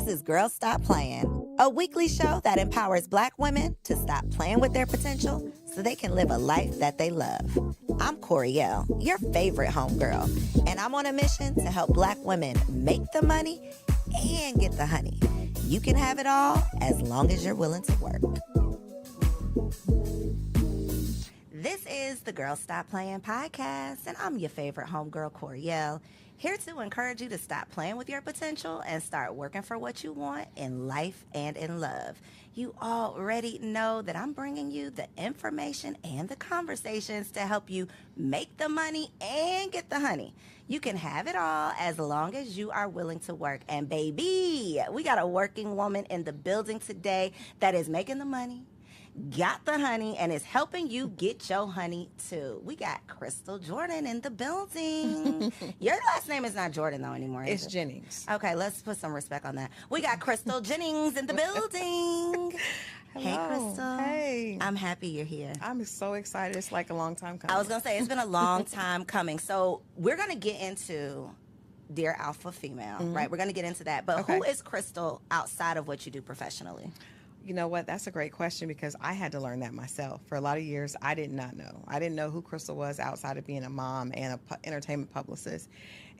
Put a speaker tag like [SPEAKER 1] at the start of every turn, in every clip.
[SPEAKER 1] This is Girls Stop Playing, a weekly show that empowers Black women to stop playing with their potential so they can live a life that they love. I'm Coriel, your favorite homegirl, and I'm on a mission to help Black women make the money and get the honey. You can have it all as long as you're willing to work. This is the Girls Stop Playing podcast, and I'm your favorite homegirl, Coriel, here to encourage you to stop playing with your potential and start working for what you want in life and in love. You already know that I'm bringing you the information and the conversations to help you make the money and get the honey. You can have it all as long as you are willing to work. And baby, we got a working woman in the building today that is making the money, got the honey, and is helping you get your honey too. We got Crystal Jordan in the building. Your last name is not Jordan though anymore.
[SPEAKER 2] It's Jennings.
[SPEAKER 1] Okay, let's put some respect on that. We got Crystal Jennings in the building. Hey, Crystal.
[SPEAKER 2] Hey.
[SPEAKER 1] I'm happy you're here.
[SPEAKER 2] I'm so excited. It's like a long time coming.
[SPEAKER 1] I was going to say, it's been a long time coming. So we're going to get into Dear Alpha Female, right? We're going to get into that. But
[SPEAKER 2] Okay.
[SPEAKER 1] who is Crystal outside of what you do professionally?
[SPEAKER 2] You know what? That's a great question because I had to learn that myself. For a lot of years, I did not know. I didn't know who Crystal was outside of being a mom and a entertainment publicist.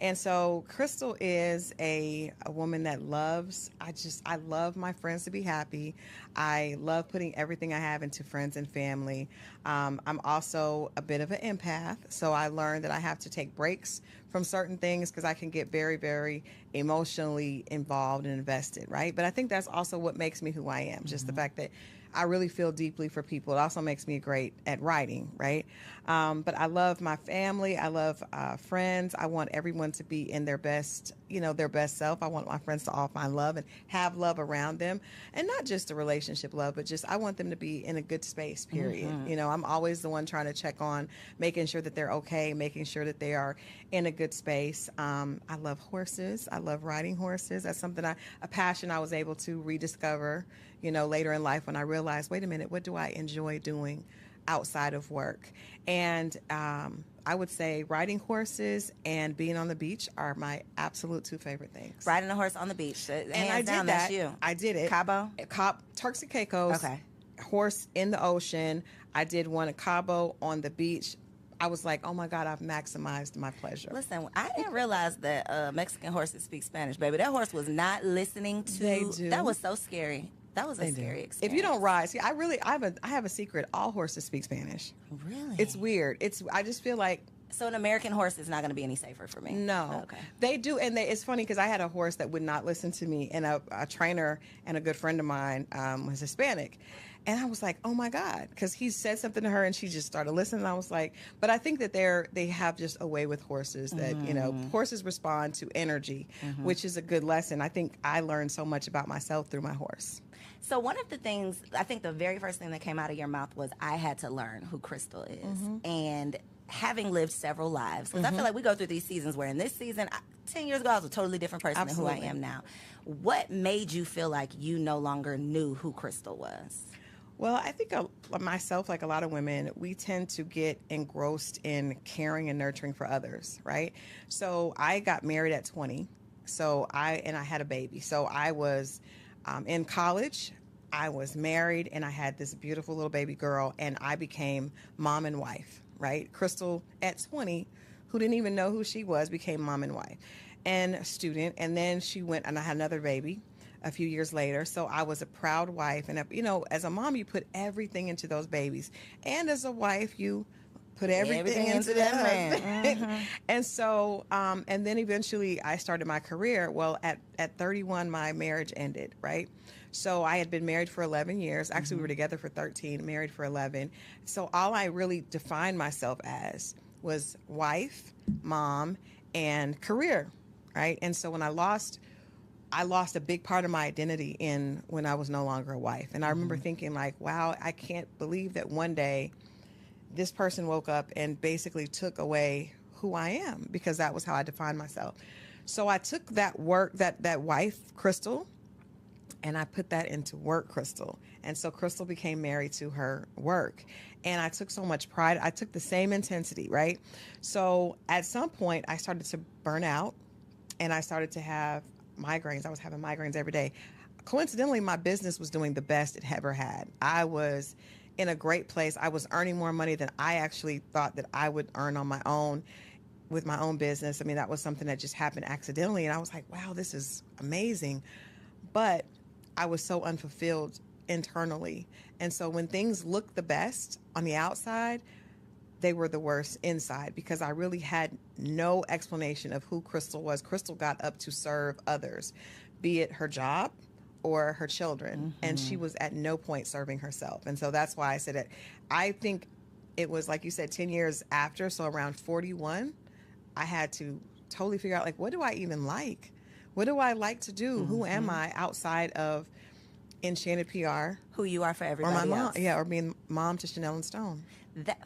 [SPEAKER 2] And so Crystal is a woman that loves, I love my friends to be happy. I love putting everything I have into friends and family. I'm also a bit of an empath. So I learned that I have to take breaks from certain things because I can get very, very emotionally involved and invested, right? But I think that's also what makes me who I am, just the fact that I really feel deeply for people. It also makes me great at writing, right? But I love my family. I love friends. I want everyone to be in their best, their best self. I want my friends to all find love and have love around them. And not just a relationship love, but just I want them to be in a good space, period. I'm always the one trying to check on, making sure that they're okay, making sure that they are in a good space. I love horses. I love riding horses. That's something a passion I was able to rediscover, later in life when I realized, wait a minute, what do I enjoy doing outside of work? And I would say riding horses and being on the beach are my absolute two favorite things.
[SPEAKER 1] Riding a horse on the beach.
[SPEAKER 2] And
[SPEAKER 1] Hands
[SPEAKER 2] I did
[SPEAKER 1] down,
[SPEAKER 2] that.
[SPEAKER 1] That's you.
[SPEAKER 2] I did it.
[SPEAKER 1] Cabo?
[SPEAKER 2] Turks and Caicos.
[SPEAKER 1] Okay.
[SPEAKER 2] Horse in the ocean. I did one at Cabo on the beach. I was like, oh my God, I've maximized my pleasure.
[SPEAKER 1] Listen, I didn't realize that Mexican horses speak Spanish, baby. That horse was not listening to.
[SPEAKER 2] They do.
[SPEAKER 1] That was so scary. That was a scary experience.
[SPEAKER 2] If you don't ride, see, I have a secret. All horses speak Spanish.
[SPEAKER 1] Really?
[SPEAKER 2] It's weird. I just feel like.
[SPEAKER 1] So an American horse is not going to be any safer for me?
[SPEAKER 2] No.
[SPEAKER 1] Okay.
[SPEAKER 2] They do, and it's funny because I had a horse that would not listen to me, and a trainer and a good friend of mine was Hispanic. And I was like, oh my God, because he said something to her and she just started listening. And I was like, but I think that they have just a way with horses that, horses respond to energy, which is a good lesson. I think I learned so much about myself through my horse.
[SPEAKER 1] So one of the things, I think the very first thing that came out of your mouth was I had to learn who Crystal is. And having lived several lives, because I feel like we go through these seasons where in this season, 10 years ago, I was a totally different person than who I am now. What made you feel like you no longer knew who Crystal was?
[SPEAKER 2] Well, I think myself, like a lot of women, we tend to get engrossed in caring and nurturing for others, right? So I got married at 20, I had a baby. So I was in college, I was married, and I had this beautiful little baby girl, and I became mom and wife, right? Crystal at 20, who didn't even know who she was, became mom and wife and a student. And then she went, and I had another baby a few years later. So I was a proud wife. And, as a mom, you put everything into those babies. And as a wife, you put everything into that man. And so, and then eventually I started my career. Well, at 31, my marriage ended, right? So I had been married for 11 years. Actually, we were together for 13, married for 11. So all I really defined myself as was wife, mom, and career, right? And so when I lost a big part of my identity when I was no longer a wife. And I remember thinking like, wow, I can't believe that one day this person woke up and basically took away who I am, because that was how I defined myself. So I took that wife, Crystal, and I put that into work, Crystal. And so Crystal became married to her work. And I took so much pride. I took the same intensity, right? So at some point I started to burn out, and I started to have migraines. I was having migraines every day. Coincidentally, my business was doing the best it ever had. I was in a great place. I was earning more money than I actually thought that I would earn on my own with my own business. I mean, that was something that just happened accidentally. And I was like, wow, this is amazing. But I was so unfulfilled internally. And so when things looked the best on the outside, they were the worst inside, because I really had no explanation of who Crystal was. Crystal got up to serve others, be it her job or her children. And she was at no point serving herself. And so that's why I said it. I think it was, like you said, 10 years after. So around 41, I had to totally figure out, like, what do I even like? What do I like to do? Who am I outside of Enchanted PR?
[SPEAKER 1] Who you are for
[SPEAKER 2] Or
[SPEAKER 1] everybody
[SPEAKER 2] my mom.
[SPEAKER 1] else.
[SPEAKER 2] Yeah, or being mom to Chanel and Stone.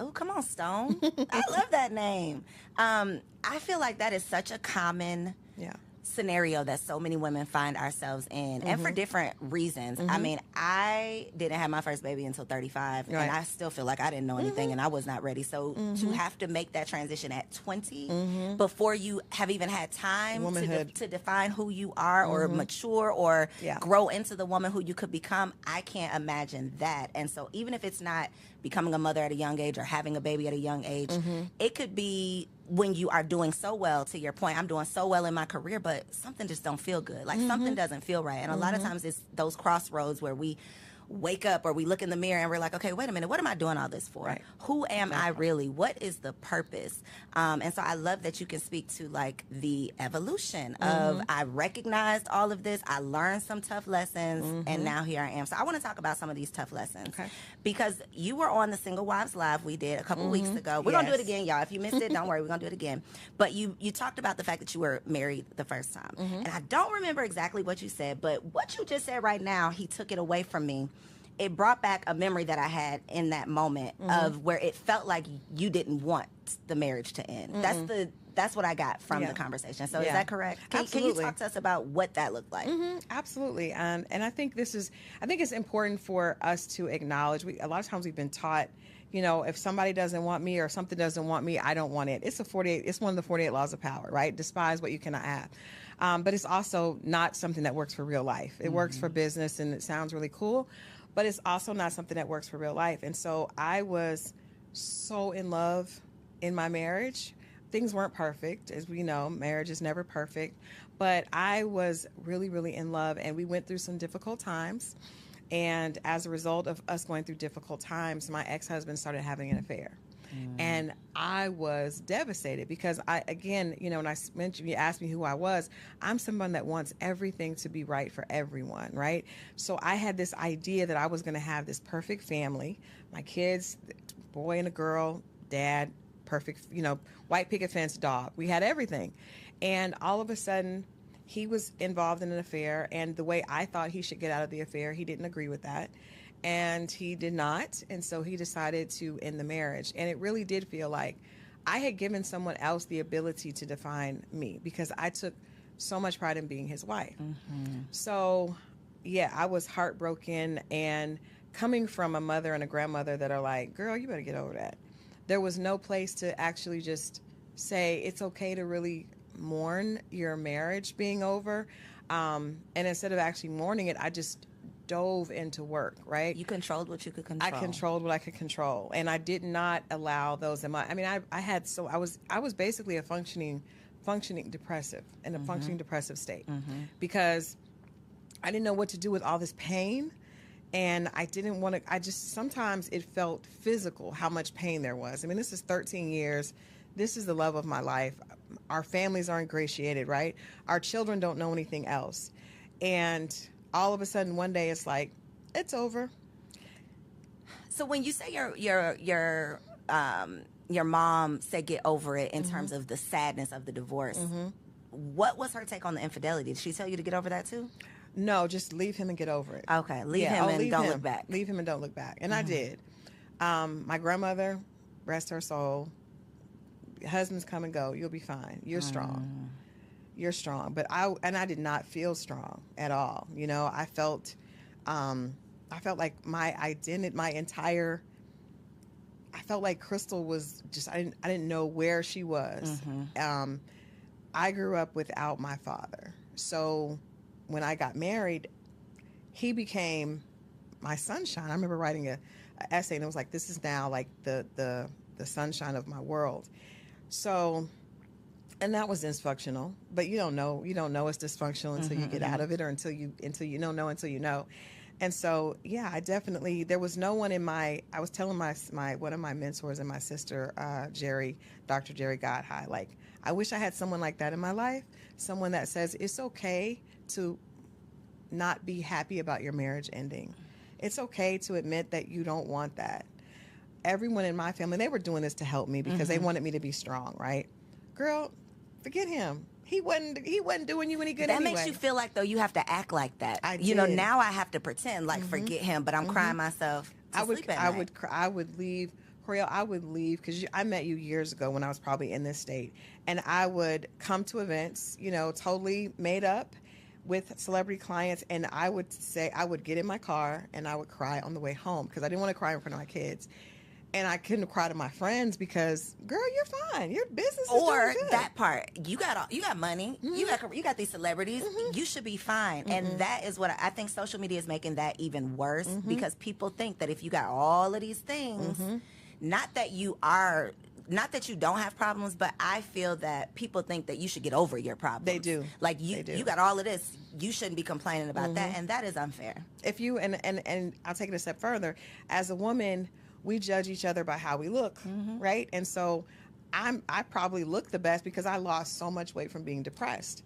[SPEAKER 1] Oh, come on, Stone. I love that name. I feel like that is such a common
[SPEAKER 2] Yeah.
[SPEAKER 1] scenario that so many women find ourselves in, and for different reasons. I mean, I didn't have my first baby until 35,
[SPEAKER 2] Right.
[SPEAKER 1] and I still feel like I didn't know anything and I was not ready. So to have to make that transition at 20 before you have even had time
[SPEAKER 2] Womanhood.
[SPEAKER 1] to define who you are or mature or
[SPEAKER 2] Yeah.
[SPEAKER 1] grow into the woman who you could become, I can't imagine that. And so even if it's not becoming a mother at a young age or having a baby at a young age, it could be when you are doing so well. To your point, I'm doing so well in my career, but something just don't feel good. Like something doesn't feel right. And a lot of times it's those crossroads where we wake up or we look in the mirror and we're like, okay, wait a minute, what am I doing all this for?
[SPEAKER 2] Right.
[SPEAKER 1] Who am I really? What is the purpose? And so I love that you can speak to like the evolution of I recognized all of this, I learned some tough lessons, and now here I am. So I want to talk about some of these tough lessons.
[SPEAKER 2] Okay.
[SPEAKER 1] Because you were on the Single Wives Live we did a couple weeks ago. We're going to do it
[SPEAKER 2] Yes.
[SPEAKER 1] again, y'all. If you missed it, don't worry, we're going to do it again. But you talked about the fact that you were married the first time. And I don't remember exactly what you said, but what you just said right now, he took it away from me. It brought back a memory that I had in that moment of where it felt like you didn't want the marriage to end. That's what I got from
[SPEAKER 2] Yeah.
[SPEAKER 1] the conversation. So is
[SPEAKER 2] Yeah.
[SPEAKER 1] that correct? Can you
[SPEAKER 2] Absolutely.
[SPEAKER 1] talk to us about what that looked like?
[SPEAKER 2] Absolutely. And I think I think it's important for us to acknowledge, a lot of times we've been taught, you know, if somebody doesn't want me or something doesn't want me, I don't want it. It's one of the 48 laws of power, right? Despise what you cannot have. But it's also not something that works for real life. It works for business and it sounds really cool, but it's also not something that works for real life. And so I was so in love in my marriage. Things weren't perfect. As we know, marriage is never perfect. But I was really, really in love, and we went through some difficult times. And as a result of us going through difficult times, my ex-husband started having an affair. And I was devastated because again, you know, when I mentioned, you asked me who I was, I'm someone that wants everything to be right for everyone, right? So I had this idea that I was going to have this perfect family, my kids, boy and a girl, dad, perfect, you know, white picket fence dog. We had everything. And all of a sudden, he was involved in an affair, and the way I thought he should get out of the affair, he didn't agree with that. And he did not. And so he decided to end the marriage. And it really did feel like I had given someone else the ability to define me because I took so much pride in being his wife. So, yeah, I was heartbroken. And coming from a mother and a grandmother that are like, girl, you better get over that. There was no place to actually just say it's okay to really mourn your marriage being over. And instead of actually mourning it, I just dove into work, right?
[SPEAKER 1] You controlled what you could control.
[SPEAKER 2] I controlled what I could control, and I did not allow those in my. I mean, I was basically a functioning depressive in a functioning depressive state because I didn't know what to do with all this pain, and I didn't want to. I just sometimes it felt physical how much pain there was. I mean, this is 13 years. This is the love of my life. Our families are ingratiated, right? Our children don't know anything else, and all of a sudden, one day, it's like, it's over.
[SPEAKER 1] So when you say your mom said get over it in terms of the sadness of the divorce, what was her take on the infidelity? Did she tell you to get over that too?
[SPEAKER 2] No, just leave him and get over it.
[SPEAKER 1] Okay, leave him and don't look back.
[SPEAKER 2] Leave him and don't look back. And I did. My grandmother, rest her soul, husbands come and go. You'll be fine. You're strong. You're strong. But I did not feel strong at all. You know, I felt like my identity, I felt like Crystal was just, I didn't know where she was. I grew up without my father. so when I got married, he became my sunshine. I remember writing a essay, and it was like, this is now like the sunshine of my world. So, and that was dysfunctional, but you don't know it's dysfunctional until you get out of it, or until you don't know until you know. And so, yeah, I definitely, there was no one I was telling my one of my mentors and my sister, Dr. Jerry Godhigh, like, I wish I had someone like that in my life, someone that says it's okay to not be happy about your marriage ending. It's okay to admit that you don't want that. Everyone in my family, they were doing this to help me because they wanted me to be strong, right? Girl, forget him. He wasn't doing you any good anyway.
[SPEAKER 1] That makes you feel like, though, you have to act like that.
[SPEAKER 2] I did.
[SPEAKER 1] Now I have to pretend like forget him, but I'm crying myself to sleep at night.
[SPEAKER 2] I would leave, Coriel, I would leave, because I met you years ago when I was probably in this state, and I would come to events, totally made up with celebrity clients, and I would get in my car and I would cry on the way home because I didn't want to cry in front of my kids. And I couldn't cry to my friends because, girl, you're fine. Your business is doing good.
[SPEAKER 1] That part, you got money, you got these celebrities, you should be fine. And that is what I think social media is making that even worse, because people think that if you got all of these things, not that you don't have problems, but I feel that people think that you should get over your problems.
[SPEAKER 2] They do.
[SPEAKER 1] Like you got all of this, you shouldn't be complaining about that, and that is unfair.
[SPEAKER 2] If you and I'll take it a step further. As a woman, we judge each other by how we look, right? And so I probably look the best because I lost so much weight from being depressed.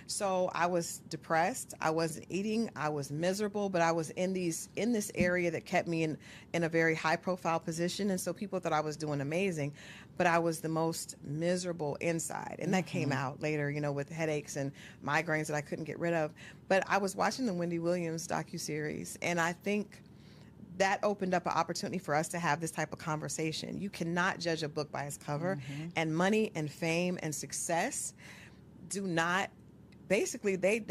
[SPEAKER 2] So I was depressed. I wasn't eating. I was miserable, but I was in this area that kept me in a very high profile position. And so people thought I was doing amazing, but I was the most miserable inside. And that came out later, with headaches and migraines that I couldn't get rid of. But I was watching the Wendy Williams docuseries, and I think that opened up an opportunity for us to have this type of conversation. You cannot judge a book by its cover, and money and fame and success do not, basically they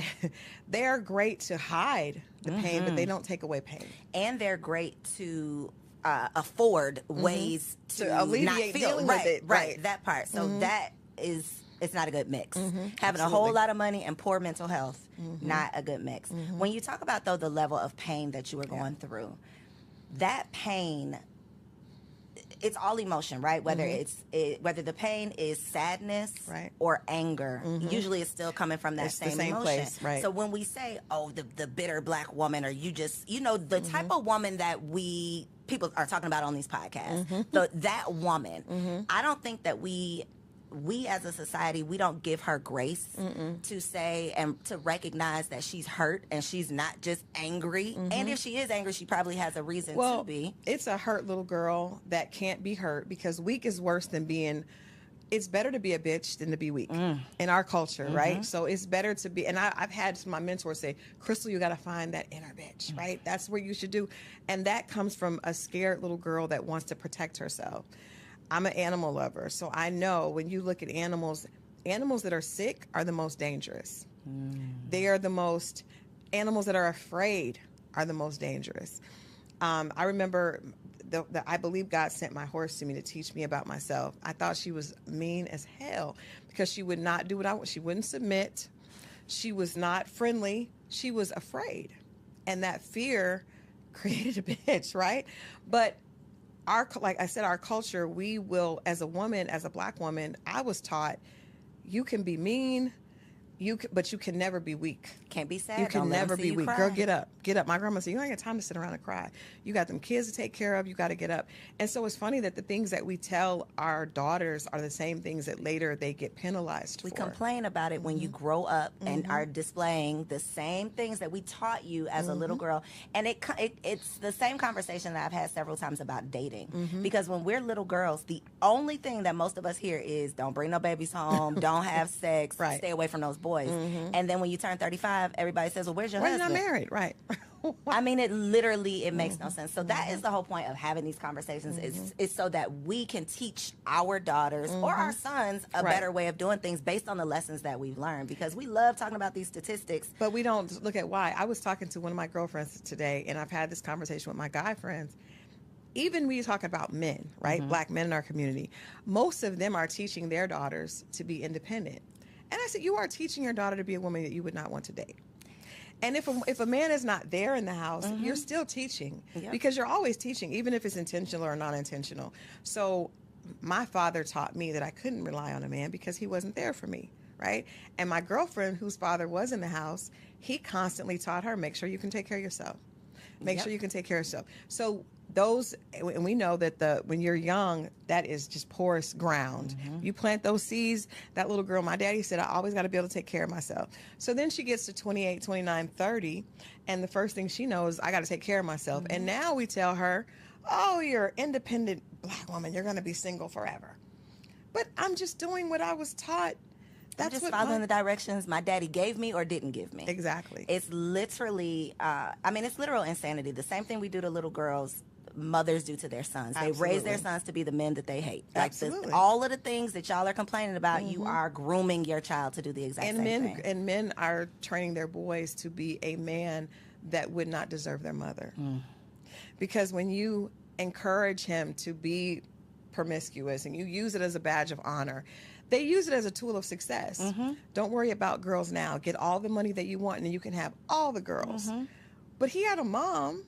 [SPEAKER 2] are great to hide the pain, but they don't take away pain.
[SPEAKER 1] And they're great to afford ways to
[SPEAKER 2] alleviate
[SPEAKER 1] not feel
[SPEAKER 2] dealing with it.
[SPEAKER 1] Right, that part. So it's not a good mix. Having
[SPEAKER 2] Absolutely.
[SPEAKER 1] a whole lot of money and poor mental health, not a good mix. When you talk about, though, the level of pain that you were going through, that pain, it's all emotion, right? Whether whether the pain is sadness or anger, usually it's still coming from that same emotion.
[SPEAKER 2] Place, right.
[SPEAKER 1] So when we say, oh, the bitter black woman, or you just, the type of woman that people are talking about on these podcasts, that woman, I don't think that we as a society, we don't give her grace to say and to recognize that she's hurt and she's not just angry. And if she is angry, she probably has a reason to be.
[SPEAKER 2] It's a hurt little girl that can't be hurt, because weak is worse than being. It's better to be a bitch than to be weak in our culture, right? So it's better to be, and I've had my mentors say, Crystal, you got to find that inner bitch, right? That's where you should do. And that comes from a scared little girl that wants to protect herself. I'm an animal lover, so I know when you look at animals that are sick are the most dangerous. They are the most, animals that are afraid are the most dangerous. I remember, I believe God sent my horse to me to teach me about myself. I thought she was mean as hell because she would not do what I want. She wouldn't submit. She was not friendly. She was afraid. And that fear created a bitch, right? But like I said, our culture, we will, as a woman, as a black woman, I was taught you can be mean, but you can never be weak.
[SPEAKER 1] Can't be sad.
[SPEAKER 2] You can never be weak.
[SPEAKER 1] Cry.
[SPEAKER 2] Girl, get up. Get up. My grandma said, you don't have time to sit around and cry. You got them kids to take care of. You got to get up. And so it's funny that the things that we tell our daughters are the same things that later they get penalized for.
[SPEAKER 1] We complain about it when you grow up and are displaying the same things that we taught you as a little girl. And it's the same conversation that I've had several times about dating. Because when we're little girls, the only thing that most of us hear is don't bring no babies home, don't have sex, stay away from those boys. And then when you turn 35, everybody says, well, where's your husband?
[SPEAKER 2] Why are you not married? Right.
[SPEAKER 1] I mean, it makes no sense. So that is the whole point of having these conversations is so that we can teach our daughters or our sons a better way of doing things based on the lessons that we've learned, because we love talking about these statistics.
[SPEAKER 2] But we don't look at why. I was talking to one of my girlfriends today, and I've had this conversation with my guy friends. Even we talk about men, right? Black men in our community. Most of them are teaching their daughters to be independent. And I said, you are teaching your daughter to be a woman that you would not want to date. And if a man is not there in the house, you're still teaching, because you're always teaching, even if it's intentional or non-intentional. So my father taught me that I couldn't rely on a man because he wasn't there for me, right? And my girlfriend, whose father was in the house, he constantly taught her, make sure you can take care of yourself. Make sure you can take care of yourself. So those, and we know that when you're young, that is just porous ground. You plant those seeds. That little girl, my daddy said, I always got to be able to take care of myself. So then she gets to 28, 29, 30, and the first thing she knows, I got to take care of myself. And now we tell her, oh, you're an independent Black woman. You're going to be single forever. But I'm just doing what I was taught.
[SPEAKER 1] I'm just following the directions my daddy gave me or didn't give me.
[SPEAKER 2] Exactly.
[SPEAKER 1] It's literally, it's literal insanity. The same thing we do to little girls, mothers do to their sons. They raise their sons to be the men that they hate.
[SPEAKER 2] Absolutely.
[SPEAKER 1] All of the things that y'all are complaining about, you are grooming your child to do the exact same thing.
[SPEAKER 2] And men are training their boys to be a man that would not deserve their mother. Because when you encourage him to be promiscuous and you use it as a badge of honor, they use it as a tool of success. Don't worry about girls now. Get all the money that you want and you can have all the girls. But he had a mom.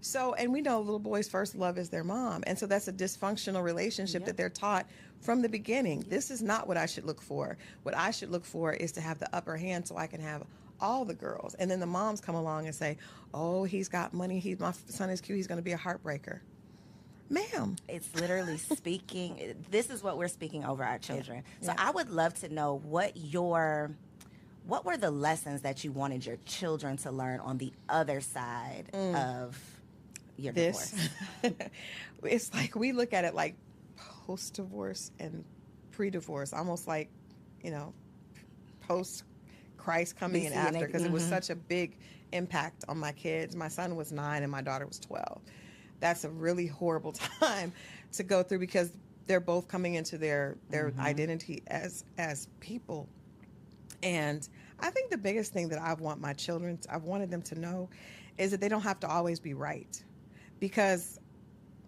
[SPEAKER 2] So, and we know little boys' first love is their mom. And so that's a dysfunctional relationship that they're taught from the beginning. This is not what I should look for. What I should look for is to have the upper hand so I can have all the girls. And then the moms come along and say, oh, he's got money. My son is cute. He's going to be a heartbreaker. Ma'am.
[SPEAKER 1] It's literally speaking. This is what we're speaking over our children. So I would love to know what were the lessons that you wanted your children to learn on the other side of your divorce?
[SPEAKER 2] It's like we look at it like post-divorce and pre-divorce, almost like, post-Christ coming in after, because it was such a big impact on my kids. My son was 9 and my daughter was 12. That's a really horrible time to go through because they're both coming into their identity as people. And I think the biggest thing that I've wanted them to know is that they don't have to always be right. Because,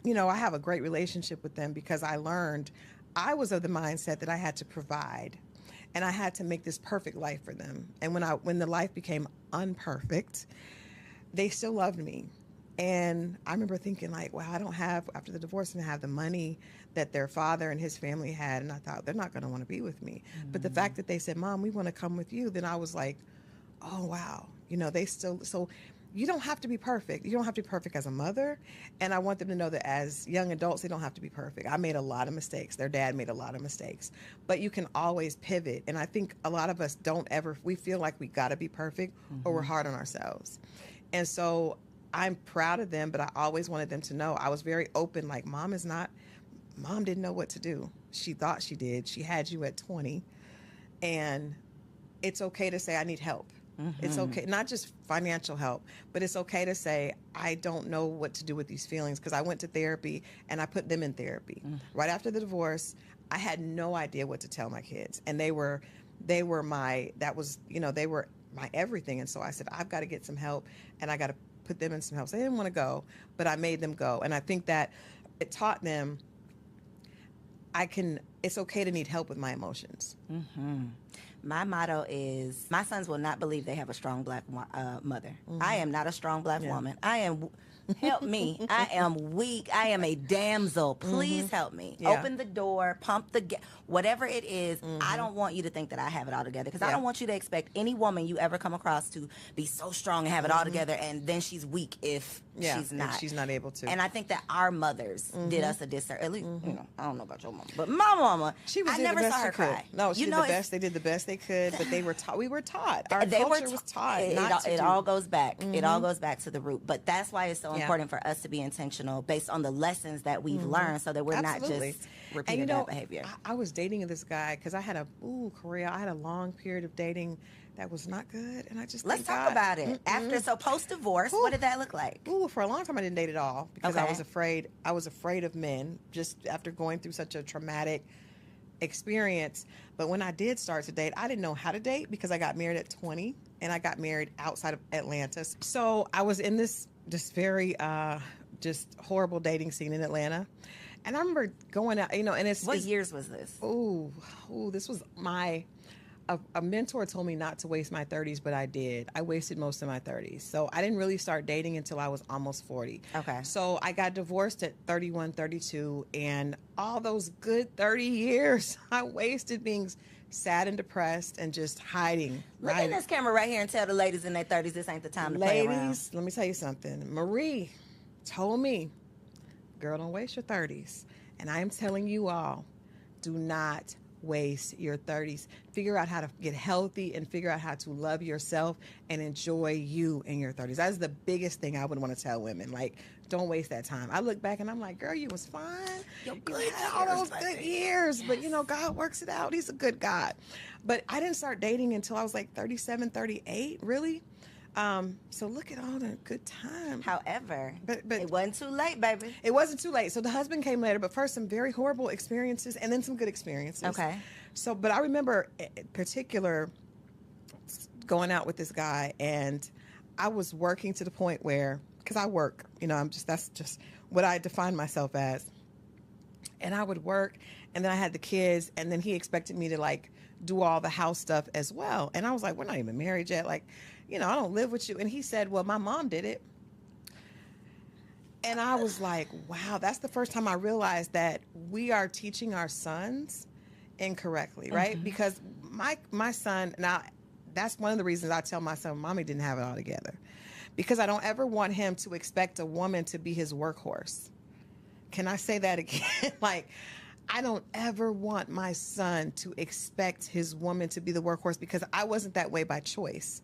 [SPEAKER 2] I have a great relationship with them because I learned I was of the mindset that I had to provide and I had to make this perfect life for them. And when the life became unperfect, they still loved me. And I remember thinking like, wow, after the divorce, I didn't have the money that their father and his family had. And I thought, they're not going to want to be with me. But the fact that they said, Mom, we want to come with you, then I was like, oh, wow. So you don't have to be perfect. You don't have to be perfect as a mother. And I want them to know that as young adults, they don't have to be perfect. I made a lot of mistakes. Their dad made a lot of mistakes. But you can always pivot. And I think a lot of us we feel like we got to be perfect or we're hard on ourselves. And so I'm proud of them, but I always wanted them to know I was very open. Like, Mom didn't know what to do. She thought she did. She had you at 20. And it's okay to say, I need help. It's okay, not just financial help, but it's okay to say, I don't know what to do with these feelings, because I went to therapy and I put them in therapy. Right after the divorce, I had no idea what to tell my kids. And they were my everything. And so I said, I've got to get some help and I got to put them in some help. So they didn't want to go, but I made them go. And I think that it taught them it's okay to need help with my emotions.
[SPEAKER 1] My motto is, my sons will not believe they have a strong Black mother. I am not a strong Black woman. I am, help me. I am weak. I am a damsel. Please help me. Open the door, pump the gas, whatever it is. I don't want you to think that I have it all together, because I don't want you to expect any woman you ever come across to be so strong and have it all together, and then she's weak if she's not.
[SPEAKER 2] If she's not able to.
[SPEAKER 1] And I think that our mothers did us a disservice. At least, I don't know about your mama, but my mama, I never saw her cry.
[SPEAKER 2] No, she did the best. They did the best they could, but they were taught. We were taught. Our culture was taught.
[SPEAKER 1] It all goes back. It all goes back to the root. But that's why it's so important for us to be intentional based on the lessons that we've learned, so that we're not just repeating that behavior.
[SPEAKER 2] I was dating this guy because I had a long period of dating that was not good, and I just
[SPEAKER 1] let's talk about it. So post divorce, what did that look like?
[SPEAKER 2] For a long time I didn't date at all because I was afraid. I was afraid of men just after going through such a traumatic experience. But when I did start to date, I didn't know how to date because I got married at 20 and I got married outside of Atlanta. So I was in this very just horrible dating scene in Atlanta. And I remember going out, and what
[SPEAKER 1] years was this?
[SPEAKER 2] This was a mentor told me not to waste my 30s, but I did. I wasted most of my 30s. So I didn't really start dating until I was almost 40.
[SPEAKER 1] Okay.
[SPEAKER 2] So I got divorced at 31, 32, and all those good 30 years I wasted being sad and depressed and just hiding.
[SPEAKER 1] Look at this camera right here and tell the ladies in their 30s this ain't the time to play around.
[SPEAKER 2] Ladies, let me tell you something. Marie told me, girl, don't waste your 30s. And I am telling you all, do not waste your 30s. Figure out how to get healthy and figure out how to love yourself and enjoy you in your 30s. That's the biggest thing I would want to tell women. Like, don't waste that time. I look back and I'm like, girl, you was fine. You had all those good years. But, you know, God works it out. He's a good God. But I didn't start dating until I was like 37, 38, really. So look at all the good time.
[SPEAKER 1] However,
[SPEAKER 2] but
[SPEAKER 1] it wasn't too late, baby.
[SPEAKER 2] It wasn't too late. So the husband came later, but first some very horrible experiences and then some good experiences.
[SPEAKER 1] Okay.
[SPEAKER 2] So, but I remember in particular going out with this guy, and I was working to the point where, because I work, you know, that's just what I define myself as. And I would work, and then I had the kids, and then he expected me to like do all the house stuff as well. And I was like, we're not even married yet. Like, you know, I don't live with you. And he said, well, my mom did it. And I was like, wow, that's the first time I realized that we are teaching our sons incorrectly, right? Mm-hmm. Because my son, now that's one of the reasons I tell my son, mommy didn't have it all together. Because I don't ever want him to expect a woman to be his workhorse. Can I say that again? Like, I don't ever want my son to expect his woman to be the workhorse, because I wasn't that way by choice.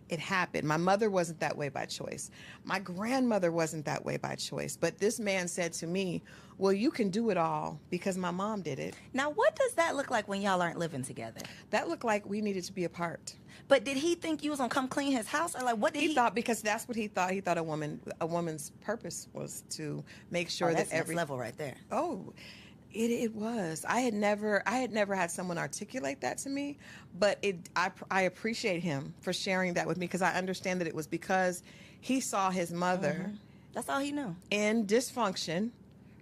[SPEAKER 2] It happened. My mother wasn't that way by choice. My grandmother wasn't that way by choice. But this man said to me, well, you can do it all because my mom did it.
[SPEAKER 1] Now, what does that look like when y'all aren't living together?
[SPEAKER 2] That looked like we needed to be apart.
[SPEAKER 1] But did he think you was going to come clean his house? Or like, what did he
[SPEAKER 2] thought, because that's what he thought. He thought a woman's purpose was to make sure
[SPEAKER 1] that's
[SPEAKER 2] that every
[SPEAKER 1] next level right there.
[SPEAKER 2] Oh, it was. I had never had someone articulate that to me, but I appreciate him for sharing that with me, because I understand that it was because he saw his mother.
[SPEAKER 1] Mm-hmm. That's all he knew.
[SPEAKER 2] In dysfunction,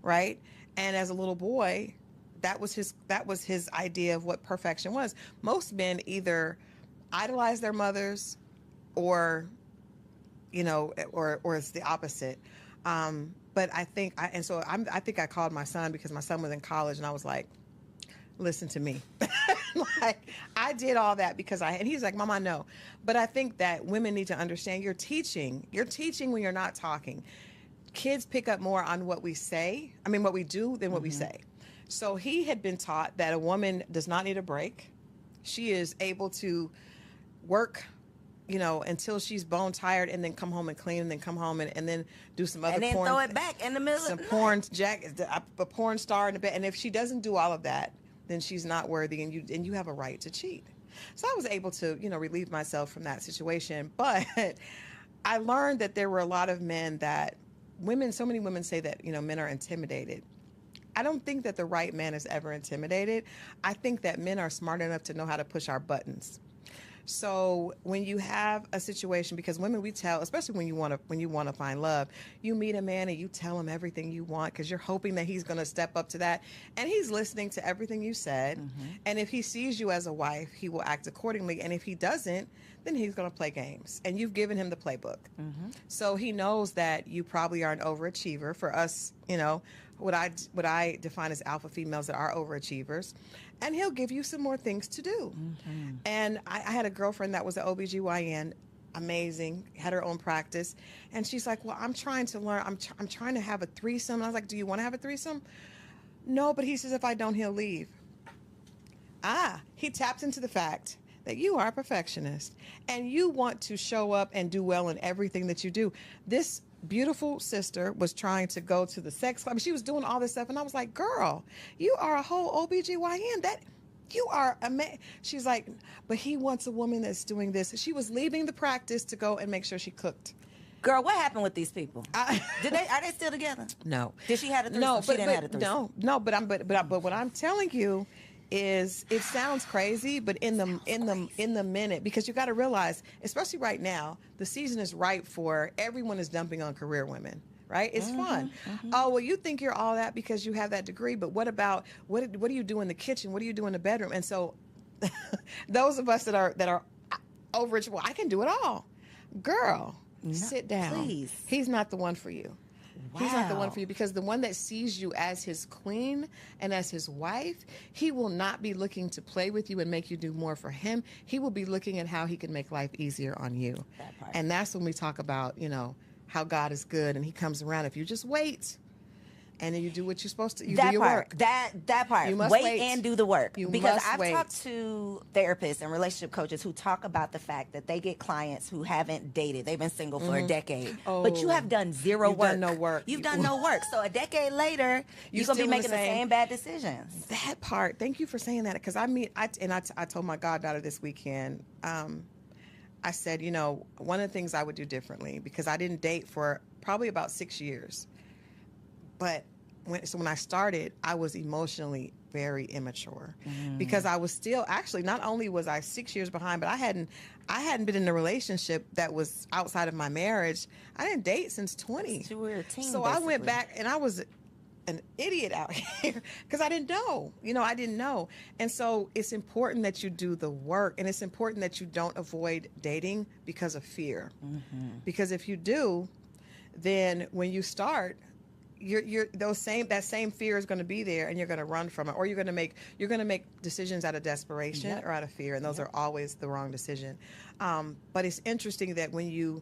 [SPEAKER 2] right? And as a little boy, that was his idea of what perfection was. Most men either idolize their mothers, or, you know, or it's the opposite. But I think I think I called my son because my son was in college, and I was like, listen to me. Like, I did all that because and he's like, Mom, I know. But I think that women need to understand you're teaching when you're not talking. Kids pick up more on what we do than what we say. So he had been taught that a woman does not need a break. She is able to work, you know, until she's bone tired, and then come home and clean, and then come home and then do some other porn. And
[SPEAKER 1] then throw it back in the middle of the night.
[SPEAKER 2] A porn star in the bed. And if she doesn't do all of that, then she's not worthy, and you have a right to cheat. So I was able to, you know, relieve myself from that situation. But I learned that there were a lot of men so many women say that, you know, men are intimidated. I don't think that the right man is ever intimidated. I think that men are smart enough to know how to push our buttons. So when you have a situation, because women, we tell, especially when you want to find love, you meet a man and you tell him everything you want because you're hoping that he's going to step up to that, and he's listening to everything you said. Mm-hmm. And if he sees you as a wife, he will act accordingly. And if he doesn't, then he's going to play games, and you've given him the playbook. Mm-hmm. So he knows that you probably are an overachiever. For us, you know, what I define as alpha females that are overachievers, and he'll give you some more things to do. Mm-hmm. And I had a girlfriend that was an OBGYN, amazing, had her own practice, and she's like, well, I'm trying to learn, I'm trying to have a threesome. And I was like, do you want to have a threesome? No, but he says if I don't, he'll leave. He tapped into the fact that you are a perfectionist and you want to show up and do well in everything that you do. This beautiful sister was trying to go to the sex club. She was doing all this stuff, and I was like, girl, you are a whole OBGYN. That you are She's like, but he wants a woman that's doing this. She was leaving the practice to go and make sure she cooked.
[SPEAKER 1] Girl, what happened with these people? Are they still together?
[SPEAKER 2] No.
[SPEAKER 1] Did she have a threesome? No, she didn't have a threesome.
[SPEAKER 2] No, but what I'm telling you is, it sounds crazy, but in the minute, because you got to realize, especially right now, the season is ripe for everyone is dumping on career women, right? It's fun. Mm-hmm. Oh, well, you think you're all that because you have that degree, but what about what do you do in the kitchen? What do you do in the bedroom? And so those of us that are overachiever, well, I can do it all. Girl, sit down.
[SPEAKER 1] Please.
[SPEAKER 2] He's not the one for you. He's not the one
[SPEAKER 1] Wow.
[SPEAKER 2] for you, because the one that sees you as his queen and as his wife, he will not be looking to play with you and make you do more for him. He will be looking at how he can make life easier on you.
[SPEAKER 1] That part.
[SPEAKER 2] And that's when we talk about, how God is good and he comes around. If you just wait and then you do what you're supposed to, you do
[SPEAKER 1] That
[SPEAKER 2] your
[SPEAKER 1] part,
[SPEAKER 2] work.
[SPEAKER 1] that part.
[SPEAKER 2] You must
[SPEAKER 1] wait
[SPEAKER 2] wait.
[SPEAKER 1] and do the work.
[SPEAKER 2] You
[SPEAKER 1] because
[SPEAKER 2] must
[SPEAKER 1] I've
[SPEAKER 2] wait.
[SPEAKER 1] talked to therapists and relationship coaches who talk about the fact that they get clients who haven't dated. They've been single for a decade. But you
[SPEAKER 2] Oh.
[SPEAKER 1] have done zero
[SPEAKER 2] You've
[SPEAKER 1] work.
[SPEAKER 2] done no work.
[SPEAKER 1] You've done no work. So a decade later, you're going to be
[SPEAKER 2] still in the
[SPEAKER 1] making the
[SPEAKER 2] same-
[SPEAKER 1] same bad decisions.
[SPEAKER 2] That part. Thank you for saying that, because I told my goddaughter this weekend. I said, one of the things I would do differently, because I didn't date for probably about 6 years, but when I started, I was emotionally very immature, because I was still, actually, not only was I 6 years behind, but I hadn't been in a relationship that was outside of my marriage. I didn't date since 20.
[SPEAKER 1] You were a teen,
[SPEAKER 2] So I went
[SPEAKER 1] basically.
[SPEAKER 2] back, and I was an idiot out here, because I didn't know. I didn't know. And so it's important that you do the work, and it's important that you don't avoid dating because of fear. Because if you do, then when you start, that same fear is going to be there, and you're going to run from it, or you're going to make decisions out of desperation
[SPEAKER 1] Yep.
[SPEAKER 2] or out of fear, and those are always the wrong decision. But it's interesting that when you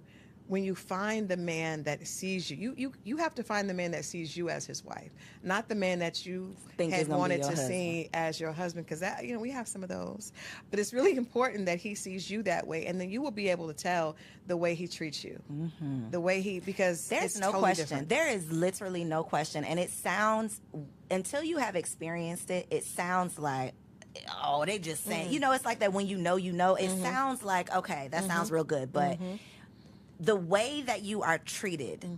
[SPEAKER 2] find the man that sees you have to find the man that sees you as his wife, not the man that you
[SPEAKER 1] Think is
[SPEAKER 2] had
[SPEAKER 1] gonna be
[SPEAKER 2] wanted
[SPEAKER 1] your
[SPEAKER 2] to see as your husband, because that we have some of those. But it's really important that he sees you that way, and then you will be able to tell the way he treats you, the way because
[SPEAKER 1] There's
[SPEAKER 2] it's
[SPEAKER 1] no
[SPEAKER 2] totally
[SPEAKER 1] question.
[SPEAKER 2] different.
[SPEAKER 1] There is literally no question. And it sounds, until you have experienced it, it sounds like, oh, they just saying, it's like that when you know, it sounds like, okay, that sounds real good. But the way that you are treated,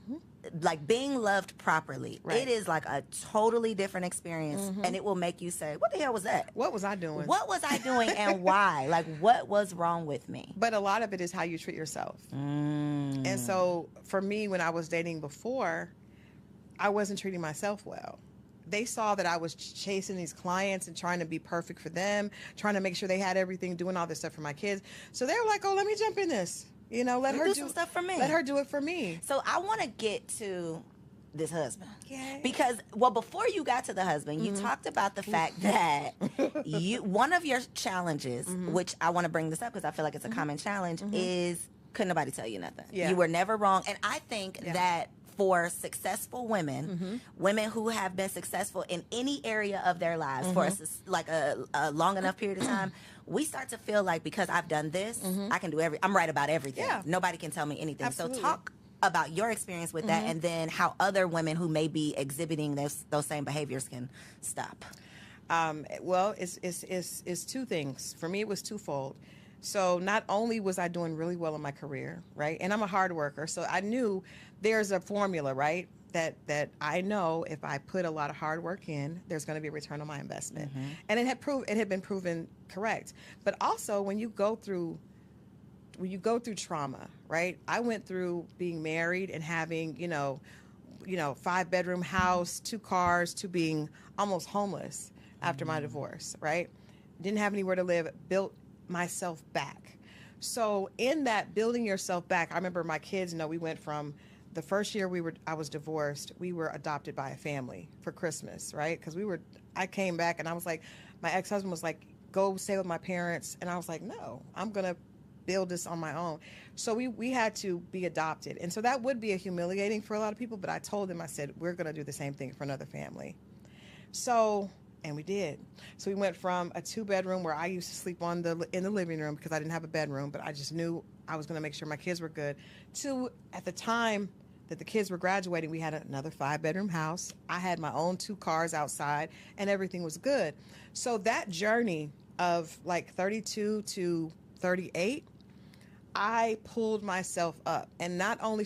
[SPEAKER 1] like being loved properly,
[SPEAKER 2] Right.
[SPEAKER 1] it is like a totally different experience. And it will make you say, what the hell was that?
[SPEAKER 2] What was I doing?
[SPEAKER 1] What was I doing and why? Like, what was wrong with me?
[SPEAKER 2] But a lot of it is how you treat yourself. And so for me, when I was dating before, I wasn't treating myself well. They saw that I was chasing these clients and trying to be perfect for them, trying to make sure they had everything, doing all this stuff for my kids. So they were like, oh, let me jump in this. Let her
[SPEAKER 1] do some stuff for me.
[SPEAKER 2] Let her do it for me.
[SPEAKER 1] So I want to get to this husband.
[SPEAKER 2] Yay.
[SPEAKER 1] Because, before you got to the husband, you talked about the fact that one of your challenges, which I want to bring this up because I feel like it's a common challenge, is couldn't nobody tell you nothing.
[SPEAKER 2] Yeah.
[SPEAKER 1] You were never wrong. And I think that for successful women, women who have been successful in any area of their lives for a long enough period of time, we start to feel like, because I've done this, I can do I'm right about everything.
[SPEAKER 2] Yeah.
[SPEAKER 1] Nobody can tell me anything.
[SPEAKER 2] Absolutely.
[SPEAKER 1] So talk about your experience with that, and then how other women who may be exhibiting those same behaviors can stop.
[SPEAKER 2] Well, it's two things. For me, it was twofold. So not only was I doing really well in my career, right? And I'm a hard worker, so I knew there's a formula, right? That I know if I put a lot of hard work in, there's going to be a return on my investment. And it had been proven correct. But also when you go through trauma, right? I went through being married and having, 5-bedroom house, 2 cars, to being almost homeless after my divorce, right? Didn't have anywhere to live, built myself back. So in that building yourself back, I remember my kids, we went from the first year I was divorced, we were adopted by a family for Christmas, right? Because I came back and I was like, my ex-husband was like, go stay with my parents. And I was like, no, I'm going to build this on my own. So we had to be adopted. And so that would be humiliating for a lot of people, but I told them, I said, we're going to do the same thing for another family. And we did. So we went from a 2-bedroom where I used to sleep in the living room because I didn't have a bedroom, but I just knew I was going to make sure my kids were good, to, at the time that the kids were graduating, we had another 5-bedroom house. I had my own 2 cars outside, and everything was good. So that journey of like 32 to 38, I pulled myself up. And not only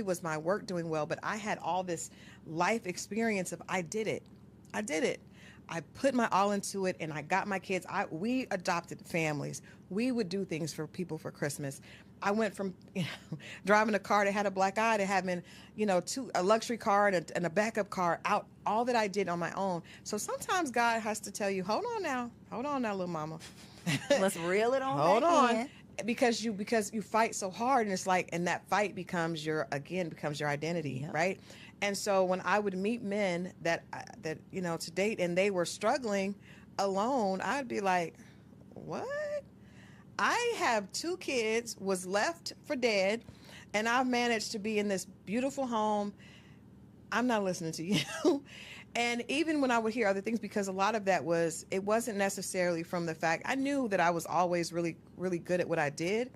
[SPEAKER 2] was my work doing well, but I had all this life experience of I did it. I put my all into it, and I got my kids. We adopted families. We would do things for people for Christmas. I went from driving a car that had a black eye to having, a luxury car and a backup car out. All that I did on my own. So sometimes God has to tell you, hold on now, little mama.
[SPEAKER 1] Let's reel it on
[SPEAKER 2] Hold
[SPEAKER 1] back
[SPEAKER 2] on.
[SPEAKER 1] in.
[SPEAKER 2] Because you fight so hard, and it's like, and that fight becomes your identity,
[SPEAKER 1] Yep.
[SPEAKER 2] right? And so when I would meet men that to date, and they were struggling alone, I'd be like, what? I have 2 kids, was left for dead, and I've managed to be in this beautiful home. I'm not listening to you. And even when I would hear other things, because a lot of that it wasn't necessarily from the fact, I knew that I was always really, really good at what I did,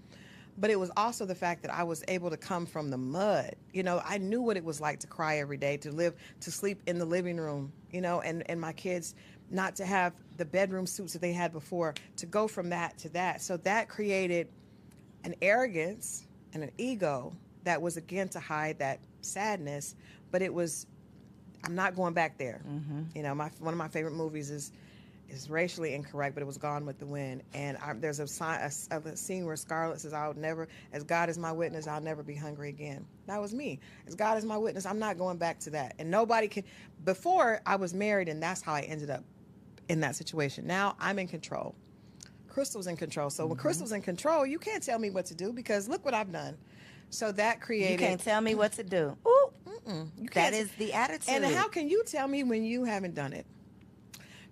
[SPEAKER 2] but it was also the fact that I was able to come from the mud. I knew what it was like to cry every day, to sleep in the living room, and my kids not to have the bedroom suits that they had before, to go from that to that. So that created an arrogance and an ego that was, again, to hide that sadness, but it was, I'm not going back there. One of my favorite movies is racially incorrect, but it was Gone with the Wind. And there's a scene where Scarlett says, "I'll never, as God is my witness, I'll never be hungry again." That was me. As God is my witness, I'm not going back to that. And nobody can. Before, I was married, and that's how I ended up in that situation. Now I'm in control. Crystal's in control. So when Crystal's in control, you can't tell me what to do, because look what I've done. So that created.
[SPEAKER 1] You can't tell me what to do. Ooh.
[SPEAKER 2] That
[SPEAKER 1] is the attitude.
[SPEAKER 2] And how can you tell me when you haven't done it?